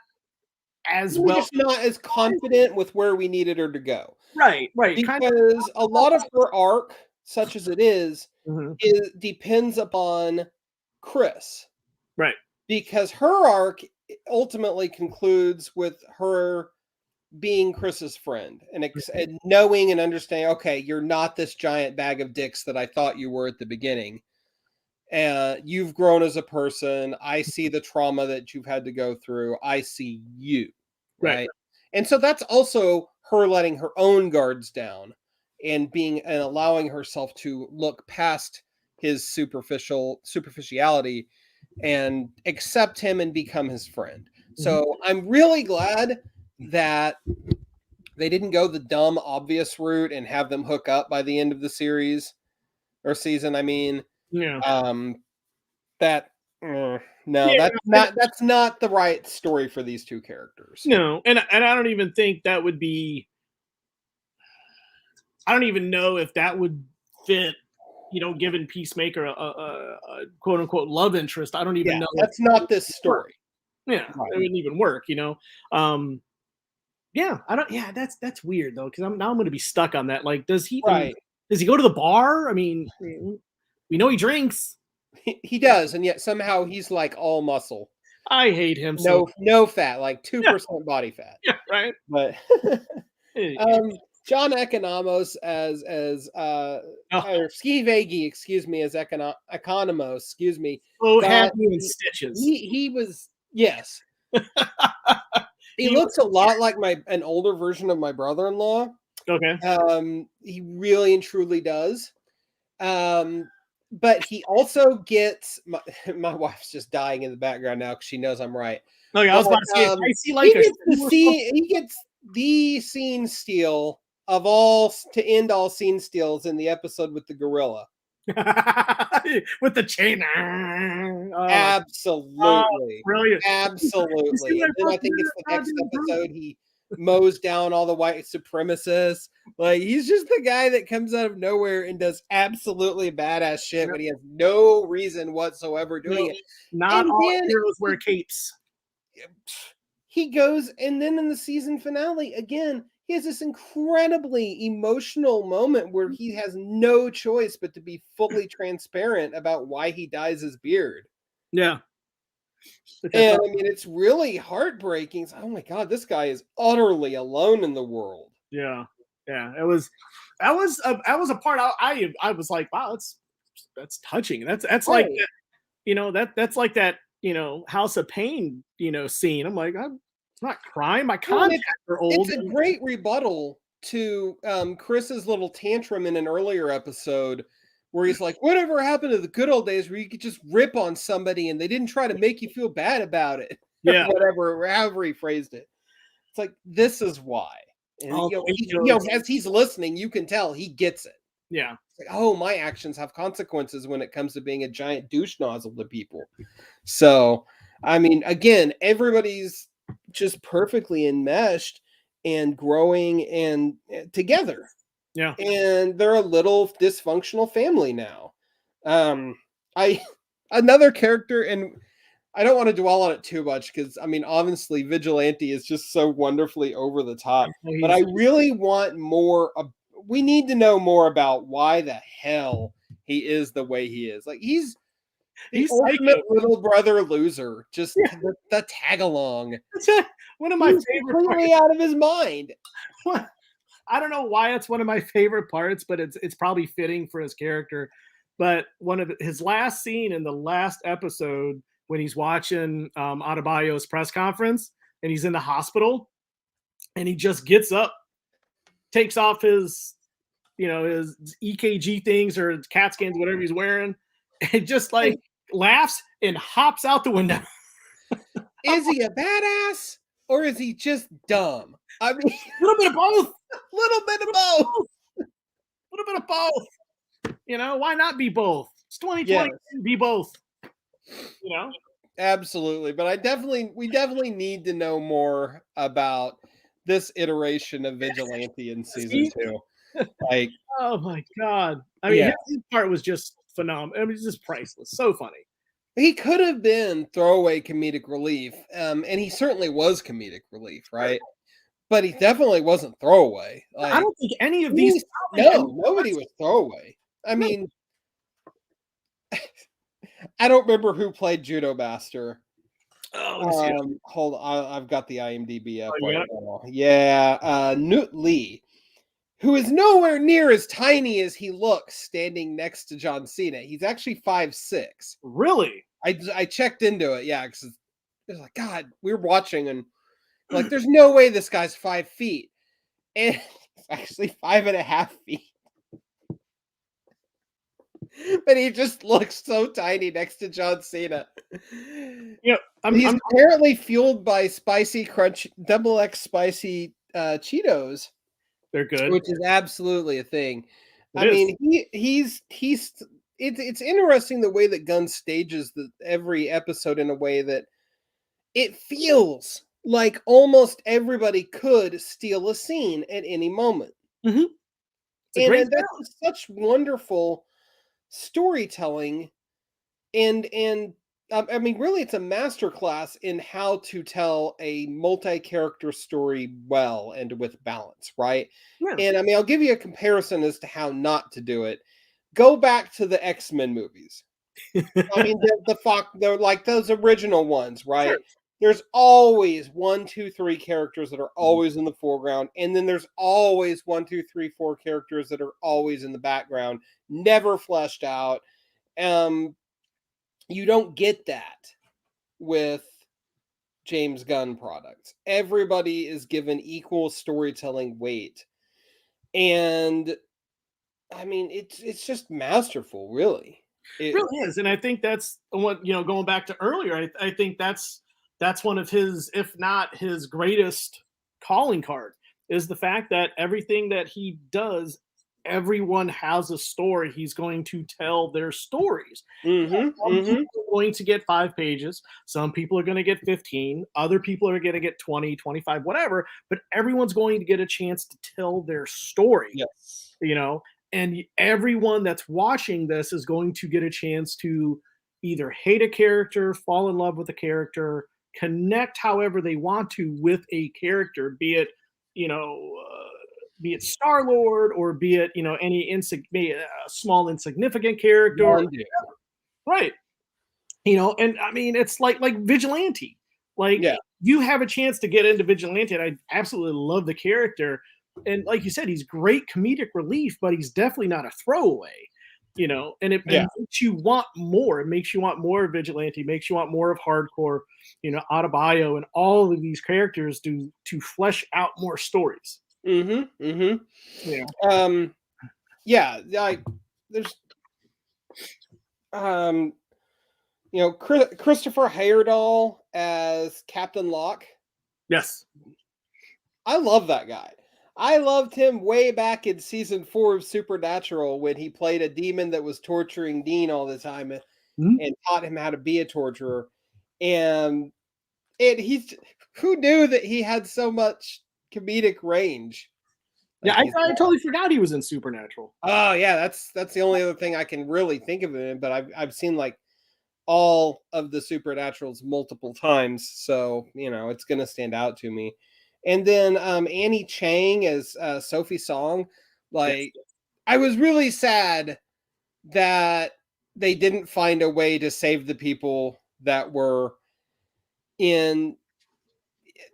as We're well. just not as confident with where we needed her to go. Right. Because a lot of her arc, such as it is, it depends upon Chris. Right. Because her arc ultimately concludes with her being Chris's friend and knowing and understanding, okay, you're not this giant bag of dicks that I thought you were at the beginning. You've grown as a person. I see the trauma that you've had to go through. I see you. Right. And so that's also her letting her own guards down and allowing herself to look past his superficiality and accept him and become his friend. So I'm really glad that they didn't go the dumb, obvious route and have them hook up by the end of the series or season. I mean, that's not the right story for these two characters. No, and I don't even think that would be. I don't even know if that would fit. Giving Peacemaker a quote unquote love interest. I don't even know. That's not this story. Yeah, it wouldn't even work. Yeah, I don't. Yeah, that's weird though, because I'm going to be stuck on that. Like, does he? Right. Does he go to the bar? I mean, we know he drinks. He does, and yet somehow he's like all muscle. I hate him. No fat, like 2% body fat. Yeah, right. But John Economos Oh, or Ski Vegi, excuse me, as Economos, excuse me, so got happy in stitches. he was yes. He He was looks a lot like an older version of my brother-in-law. okay. He really and truly does. Um, but he also gets my wife's just dying in the background now because she knows I'm right. Okay, I But was about to say, if I see like he a gets the shoe or scene. He gets the scene steal of all to end all scene steals in the episode with the gorilla. something with the chain. Oh my, oh, Absolutely. brilliant. You see Absolutely. what And I then I put think it's there? the next Goddamn brilliant. episode, he mows down all the white supremacists. Like, he's just the guy that comes out of nowhere and does absolutely badass shit Yep. when he has no reason whatsoever doing No, it. not And all then heroes wear capes. he goes, and then in the season finale, again, he has this incredibly emotional moment where he has no choice but to be fully transparent about why he dyes his beard. Yeah, which I And thought, I mean, it's really heartbreaking. It's, oh my God, this guy is utterly alone in the world. yeah, yeah. It was that was a part I was like, wow, that's touching. That's like Right. that, that's like that, House of Pain, scene. I'm like, it's not crime. My Well, and contacts are it's old. a And great rebuttal to Chris's little tantrum in an earlier episode where he's like, whatever happened to the good old days where you could just rip on somebody and they didn't try to make you feel bad about it or yeah, whatever, or however he phrased it. It's like, this is why. And all the way he you know, goes, as he's listening, you can tell he gets it. yeah, Like, oh, my actions have consequences when it comes to being a giant douche nozzle to people. So, I mean, again, everybody's just perfectly enmeshed and growing and together. yeah. And they're a little dysfunctional family now. Um, I another character, and I don't want to dwell on it too much because I mean, obviously, Vigilante is just so wonderfully over the top. But I really want more. We need to know more about why the hell he is the way he is. Like he's the He's ultimate psycho. little brother loser. Just Yeah, the tag along. one of my He's favorite parts. completely out of his mind. I don't know why it's one of my favorite parts, but it's probably fitting for his character. But one of his last scene in the last episode when he's watching Adebayo's press conference and he's in the hospital and he just gets up, takes off his EKG things or CAT scans, whatever he's wearing, and just like laughs and hops out the window. Is he a badass or is he just dumb? I mean, A little bit of both. a little bit of both. A little bit of both. Why not be both? It's 2020. Yes, Be both. You know. absolutely. But we definitely need to know more about this iteration of Vigilante in season See? 2. Like, Oh my god. I mean, yeah, his part was just phenomenal. I mean, it's just priceless. So funny. he could have been throwaway comedic relief, and he certainly was comedic relief, right? But he definitely wasn't throwaway. I Like, don't think any of these. no, nobody was throwaway. I No. mean, I don't remember who played Judo Master. Oh, let me see it. Hold on, I've got the IMDb up Oh, you right got it? now. Yeah, Newt Lee, who is nowhere near as tiny as he looks standing next to John Cena. He's actually 5'6". Really? I checked into it, yeah, because it was like, God, we were watching and like, there's no way this guy's 5 feet. And it's actually 5.5 feet. But he just looks so tiny next to John Cena. Yeah. He's apparently fueled by spicy crunch, double X spicy Cheetos, They're good. which is absolutely a thing. It I is. mean, it's interesting the way that Gunn stages every episode in a way that it feels like almost everybody could steal a scene at any moment. Mhm. It's a And great that's such wonderful storytelling and I mean, really, it's a masterclass in how to tell a multi-character story well and with balance, right? yeah. And I mean, I'll give you a comparison as to how not to do it. Go back to the X-Men movies. I mean, the like those original ones, right? Sure. there's always 1, 2, 3 characters that are always in the foreground, and then there's always 1, 2, 3, 4 characters that are always in the background, never fleshed out. Um, you don't get that with James Gunn products. Everybody is given equal storytelling weight. And I mean, it's just masterful, really. Really is, and I think that's what, going back to earlier. I think that's one of his, if not his greatest calling card, is the fact that everything that he does, everyone has a story. He's going to tell their stories. Mhm, Some mhm. people are going to get 5 pages. Some people are going to get 15. Other people are going to get 20, 25, whatever. But everyone's going to get a chance to tell their story, Yes. you know and everyone that's watching this is going to get a chance to either hate a character, fall in love with a character, connect however they want to with a character, you know be it Star Lord, or be it any small insignificant character, Yondu. right? And I mean, it's like Vigilante. Like, Yeah. you have a chance to get into Vigilante, and I absolutely love the character. And like you said, he's great comedic relief, but he's definitely not a throwaway. And it Yeah. makes you want more. It makes you want more of Vigilante, makes you want more of Hardcore, Adebayo, and all of these characters to flesh out more stories. Mhm, mhm. Yeah. Yeah, like there's um Christopher Heyerdahl as Captain Locke. Yes. I love that guy. I loved him way back in season 4 of Supernatural when he played a demon that was torturing Dean all the time Mhm. and taught him how to be a torturer. And he's who knew that he had so much comedic range? Yeah, Like he's I totally forgot he was in Supernatural. oh yeah, that's the only other thing I can really think of him in, but I've seen like all of the Supernaturals multiple times, so it's gonna stand out to me. And then Annie Chang as Sophie Song, Yes. like I was really sad that they didn't find a way to save the people in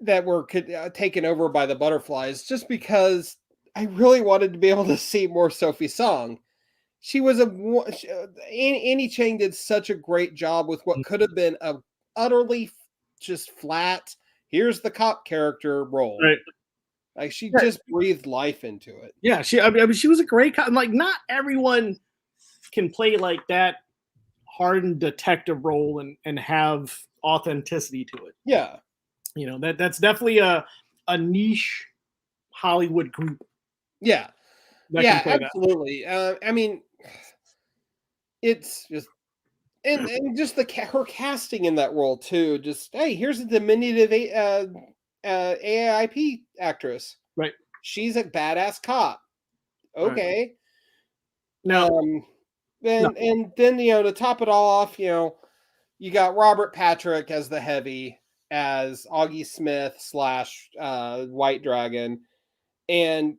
that were taken over by the butterflies, just because I really wanted to be able to see more Sophie Song. She was Annie Chang did such a great job with what could have been a utterly just flat. Here's the cop character role. Right. Like she Right. just breathed life into it. Yeah, I mean, she was a great like, not everyone can play like that hardened detective role and have authenticity to it. Yeah, That's definitely a niche Hollywood group yeah, that can yeah, play that. absolutely. I mean, it's just and just her casting in that role too. Just hey, here's a diminutive AIP actress. Right. She's a badass cop. Right. Okay. Now, Um, no, and then to top it all off, you got Robert Patrick as the heavy, as Augie Smith slash White Dragon, and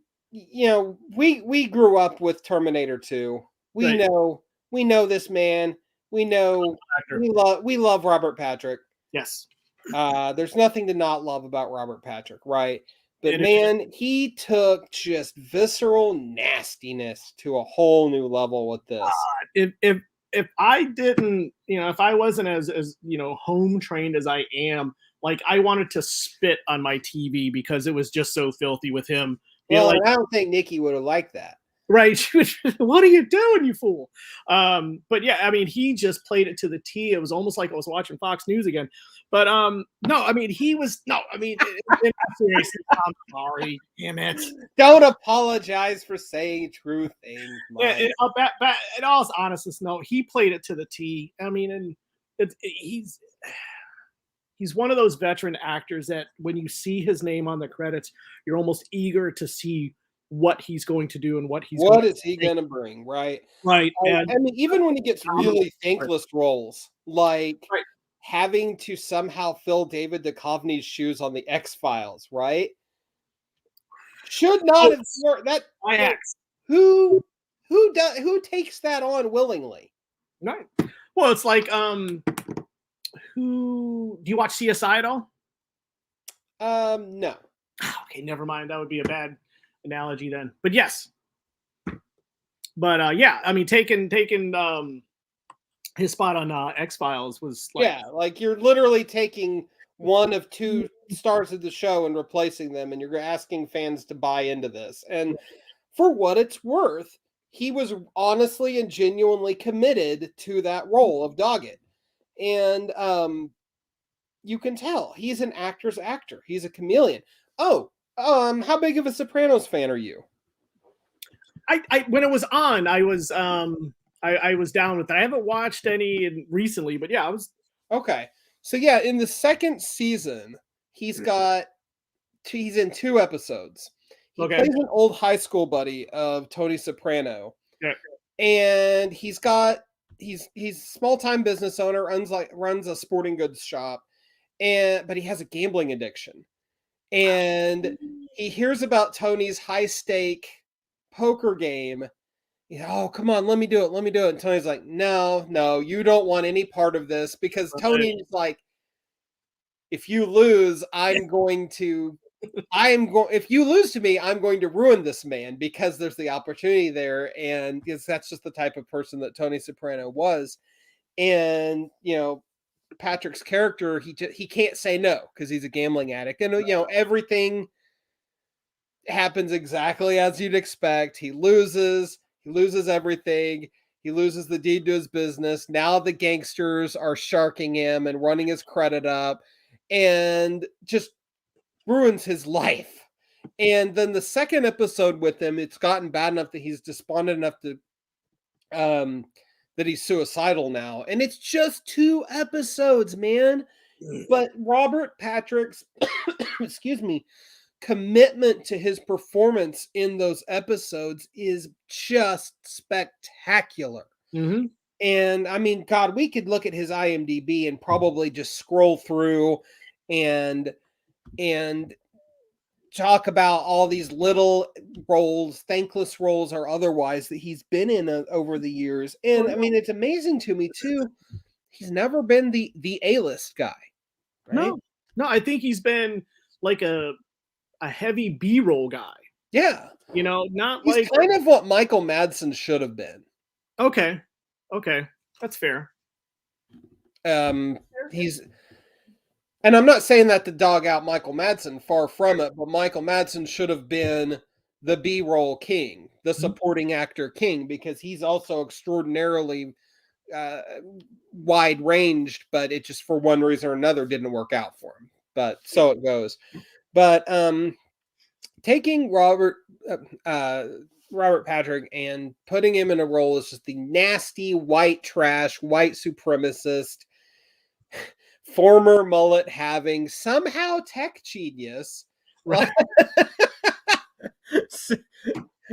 we grew up with Terminator 2. We right. know we know this man. We know Actor. we love Robert Patrick. Yes. There's nothing to not love about Robert Patrick, right? But And man, he took just visceral nastiness to a whole new level with this. if I didn't, if I wasn't as home trained as I am, like, I wanted to spit on my TV because it was just so filthy with him. Well, Like, and I don't think Nikki would have liked that. right. What are you doing, you fool? But yeah, I mean, he just played it to the T. It was almost like I was watching Fox News again. But no, I mean, he was no, I mean, seriously, I'm sorry, damn it. Don't apologize for saying true things, Yeah, Mike. in all honestness, no, he played it to the T. I mean, and he's one of those veteran actors that when you see his name on the credits, you're almost eager to see what he's going to do and what he's going What to is he make. gonna bring, right? Right. And I mean, even when he gets phenomenal. really thankless roles, like Right. having to somehow fill David Duchovny's shoes on the X Files, right? Should not Oh, have worked. That my ex. who who takes that on willingly? Right. Well, it's like Who do you watch CSI at all? No. Okay, never mind. That would be a bad analogy then. But yes. But yeah, I mean, taking his spot on X Files was like, Yeah, like you're literally taking one of two stars of the show and replacing them, and you're asking fans to buy into this. And for what it's worth, he was honestly and genuinely committed to that role of Doggett. And you can tell he's an actor's actor. He's a chameleon. Oh, how big of a Sopranos fan are you? I when it was on, I was down with it. I haven't watched any recently, but yeah, I was Okay. So yeah, in the second season, he's got he's in 2 episodes. He okay. plays an old high school buddy of Tony Soprano, Yeah. and he's a small-time business owner, runs a sporting goods shop, but he has a gambling addiction. And he hears about Tony's high-stake poker game. Oh, come on, let me do it. Let me do it. And Tony's like, no, no, you don't want any part of this because Right. Tony's like, if you lose, if you lose to me, I'm going to ruin this man because there's the opportunity there. And because that's just the type of person that Tony Soprano was. And, Patrick's character, he can't say no because he's a gambling addict. And, everything happens exactly as you'd expect. He loses everything. He loses the deed to his business. Now the gangsters are sharking him and running his credit up and just ruins his life. And then the second episode with him, it's gotten bad enough that he's despondent enough to that he's suicidal now. And it's just 2 episodes, man. But Robert Patrick's excuse me, commitment to his performance in those episodes is just spectacular. Mm-hmm. And I mean, God, we could look at his IMDb and probably just scroll through and and talk about all these little roles, thankless roles or otherwise that he's been in over the years. And I mean, it's amazing to me too. He's never been the A-list guy, right? No, no, I think he's been like a heavy B-roll guy. Yeah. Not He's like kind of what Michael Madsen should have been. okay, that's fair. He's And I'm not saying that to dog out Michael Madsen, far from it, but Michael Madsen should have been the B-roll king, the supporting actor king, because he's also extraordinarily uh, wide ranged, but it just for one reason or another didn't work out for him. But so it goes. But taking Robert Patrick and putting him in a role as just the nasty white trash, white supremacist, former mullet having somehow tech genius, Right.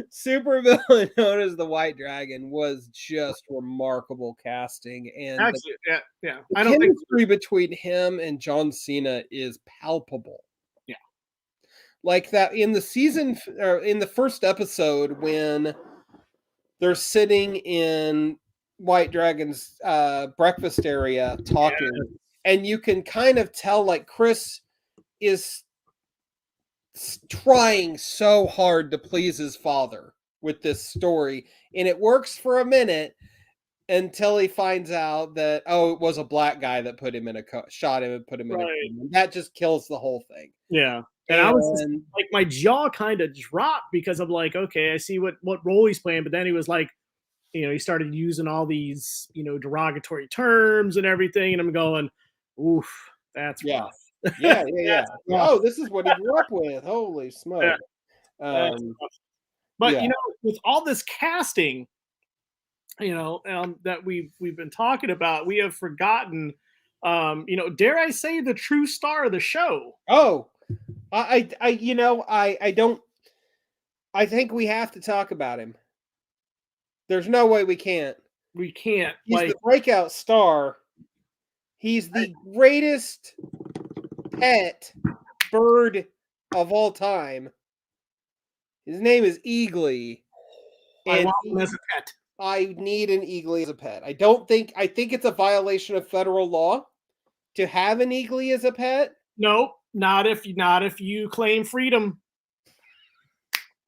super villain known as the White Dragon was just remarkable casting, and Actually, yeah. the I don't think chemistry between him and John Cena is palpable. Yeah. Like that in the season or in the first episode when they're sitting in White Dragon's breakfast area talking, and you can kind of tell like Chris is trying so hard to please his father with this story, and it works for a minute until he finds out that it was a black guy that put him in shot him and put him in a coma. That just kills the whole thing. Yeah. And I was just, like, my jaw kind of dropped because I'm like, okay, I see what role he's playing, but then he was like, he started using all these, derogatory terms and everything, and I'm going, oof, that's rough. Yeah. Oh, this is what he grew up with. Holy smoke. Yeah. But with all this casting, that we've been talking about, we have forgotten, dare I say, the true star of the show. Oh, I don't. I think we have to talk about him. There's no way we can't. We can't. He's the breakout star. He's the greatest pet bird of all time. His name is Eagly. I want him as a pet. I need an Eagly as a pet. I think it's a violation of federal law to have an eagly as a pet? Nope, not if you claim freedom.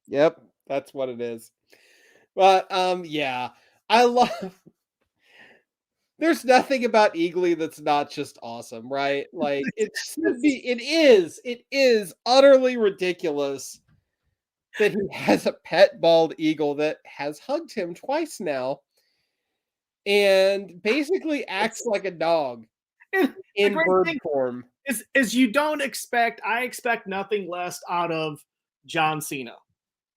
Yep, that's what it is. But yeah, I love. There's nothing about Eagly that's not just awesome, right? Like it should be. It is utterly ridiculous that he has a pet bald eagle that has hugged him twice now and basically acts like a dog And the in great bird thing form. is you don't expect. I expect nothing less out of John Cena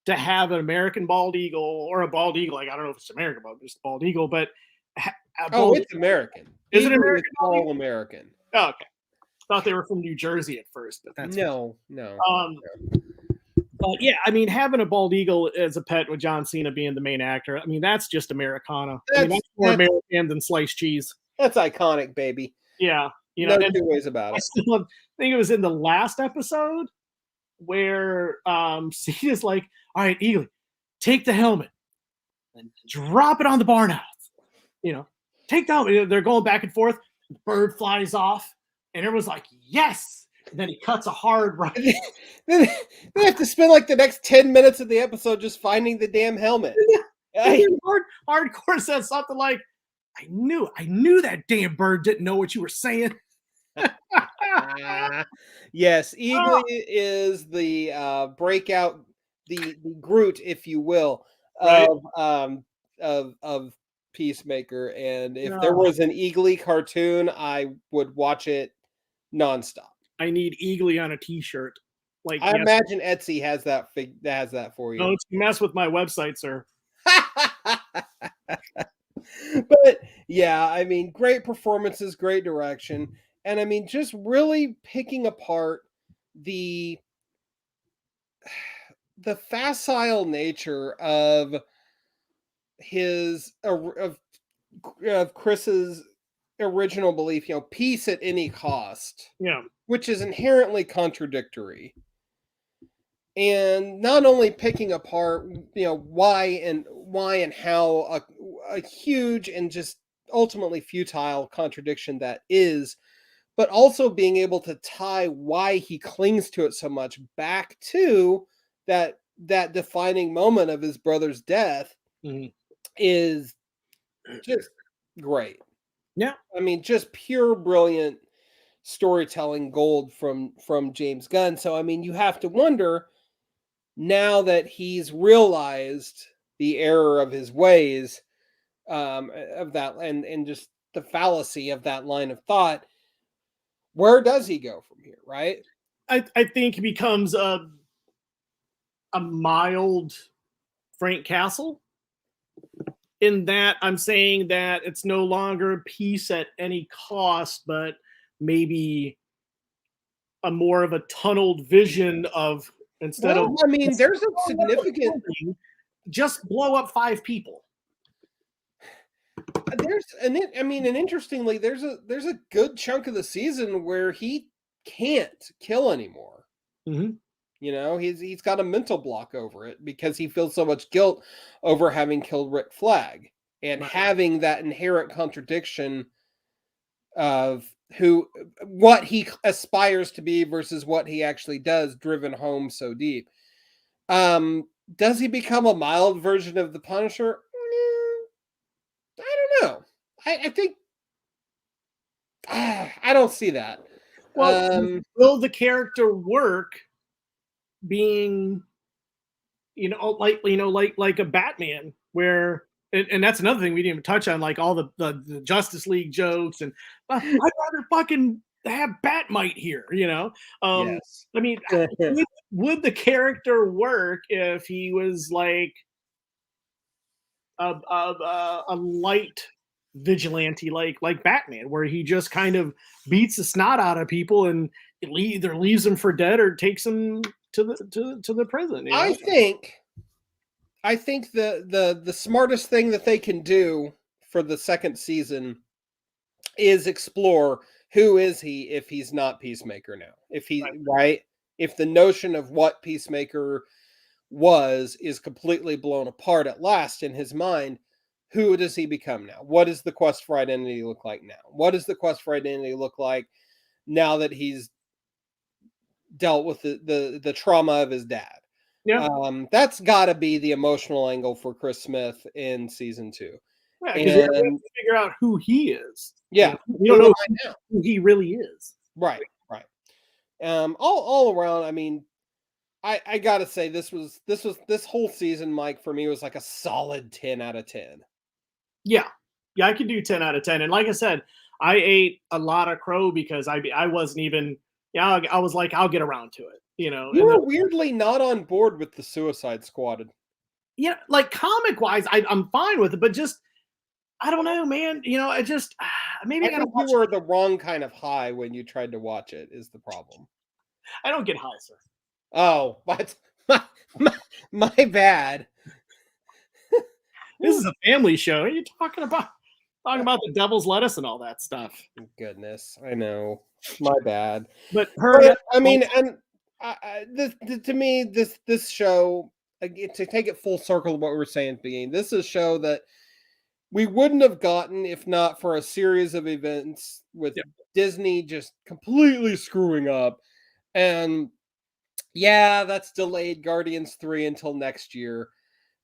to have an American bald eagle or a bald eagle. Like I don't know if it's American, but just bald eagle. But a Oh, bald it's American. is it Eagly is American bald all eagle? American. Oh, okay. Thought they were from New Jersey at first, but that's fine. No, no. Um, but yeah, I mean, having a bald eagle as a pet with John Cena being the main actor, I mean, that's just Americana. I mean, That's that's more American than sliced cheese. that's iconic, baby. Yeah, No and two ways about I it. still I think it was in the last episode where Cena's like, "All right, Eagle, take the helmet and drop it on the barn house. Take the helmet." They're going back and forth. The bird flies off, and everyone's like, "Yes!" And then he cuts a hard right. They have to spend like the next 10 minutes of the episode just finding the damn helmet. Hardcore says something like, I knew that damn bird didn't know what you were saying." Yes, Eagly is the breakout, the Groot, if you will, Right? of Peacemaker. And if there No, was an Eagly cartoon, I would watch it nonstop. I need Eagly on a T-shirt. Like, I yes, imagine Etsy has that for you. don't you mess with my website, sir. But yeah, I mean, great performances, great direction, and I mean, just really picking apart the the facile nature of his of Chris's original belief, peace at any cost, Yeah, which is inherently contradictory. And not only picking apart, why and how a huge and just ultimately futile contradiction that is, but also being able to tie why he clings to it so much back to that defining moment of his brother's death mhm. is just great. Yeah. I mean, just pure brilliant storytelling gold from James Gunn. So I mean, you have to wonder, now that he's realized the error of his ways, of that, and just the fallacy of that line of thought, where does he go from here, right? I think he becomes a mild Frank Castle. In that, I'm saying that it's no longer peace at any cost, but maybe a more of a tunneled vision of instead of Well, I mean, there's a significant just blow up 5 people. and interestingly, there's a good chunk of the season where he can't kill anymore. Mm-hmm. He's got a mental block over it because he feels so much guilt over having killed Rick Flag and Right. having that inherent contradiction of what he aspires to be versus what he actually does, driven home so deep. Does he become a mild version of the Punisher? I don't know. I think I don't see that. Well, will the character work being, like a Batman, where and that's another thing we didn't even touch on, like all the Justice League jokes, and I'd rather fucking have Batmite here. Yes. I mean, would the character work if he was like a light vigilante like Batman, where he just kind of beats the snot out of people and either leaves them for dead or takes them to the prison. I think the smartest thing that they can do for the second season is explore who is he if he's not Peacemaker now. If the notion of what Peacemaker is completely blown apart at last in his mind, who does he become now? What does the quest for identity look like now? What does the quest for identity look like now that he's dealt with the trauma of his dad. Yeah. That's got to be the emotional angle for Chris Smith in season 2. Yeah, because we have And to figure out who he is. yeah, We don't know who he really is. Right. All around, I mean, I gotta say this whole season, Mike, for me was like a solid 10 out of 10. Yeah. Yeah, I could do 10 out of 10. And like I said, I ate a lot of crow because I wasn't even, yeah, I was like, I'll get around to it, You and were then, weirdly not on board with the Suicide Squad. yeah, like comic wise, I'm fine with it, but just, I don't know, man. I just, maybe I I gotta think you watch were it. the wrong kind of high when you tried to watch it, is the problem. I don't get high, sir. Oh, but my bad. This is a family show. What are you talking about? Talking about the devil's lettuce and all that stuff. Goodness, I know. My bad. But her, But I mean, and to me, this show, to take it full circle, what we were saying at the beginning, this is a show that we wouldn't have gotten if not for a series of events with yeah, Disney just completely screwing up. And yeah, that's delayed Guardians 3 until next year.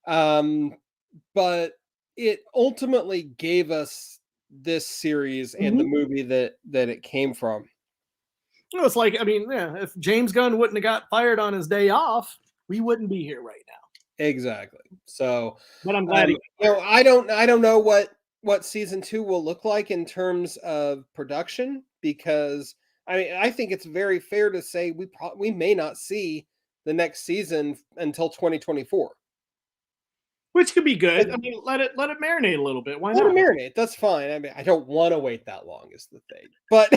But it ultimately gave us this series and the mhm. movie that it came from. It's like, I mean, yeah, if James Gunn wouldn't have got fired on his day off, we wouldn't be here right now. Exactly. So, But I'm glad he got fired. I don't know what season 2 will look like in terms of production, because I mean, I think it's very fair to say we may not see the next season until 2024. Which could be good. Let I mean, let it marinate a little bit. Why it not? marinate. That's fine. I mean, I don't want to wait that long is the thing. But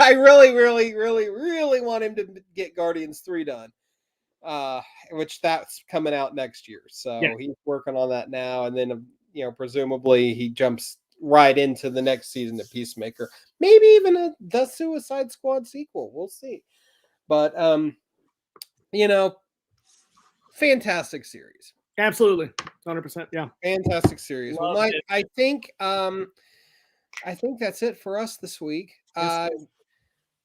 I really, really, really, really want him to get Guardians 3 done. Which that's coming out next year. Yeah. So he's working on that now, and then presumably he jumps right into the next season of Peacemaker. Maybe even the Suicide Squad sequel. We'll see. But you know, fantastic series. Absolutely. 100%. Yeah. Fantastic series. Well, Loved Mike, it. I think that's it for us this week. Yes,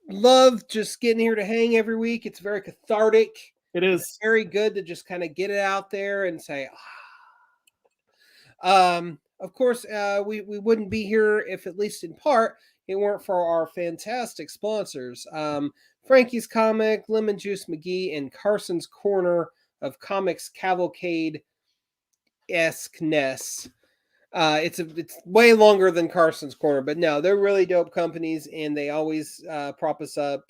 Love just getting here to hang every week. It's very cathartic. it is. Very good to just kind of get it out there and say, of course, we wouldn't be here if, at least in part, it weren't for our fantastic sponsors, Frankie's Comic, Lemon Juice McGee, and Carson's Corner of Comics Cavalcade esqueness. It's way longer than Carson's Corner, but no, they're really dope companies, and they always prop us up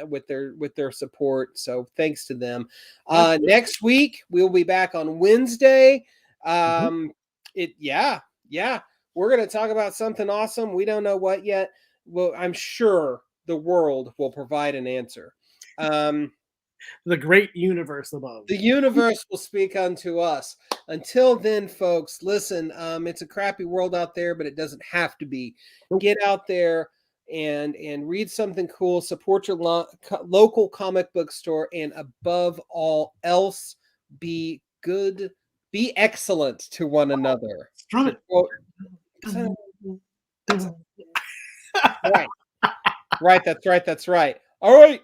with their support. So thanks to them. Next week we'll be back on Wednesday. Mhm. Yeah, we're gonna talk about something awesome. We don't know what yet. Well, I'm sure the world will provide an answer. The great universe above. The universe will speak unto us. Until then, folks, listen, it's a crappy world out there, but it doesn't have to be. Get out there and read something cool, support your local comic book store, and above all else, be good, be excellent to one another. Strum To it. quote, right, that's right. All right.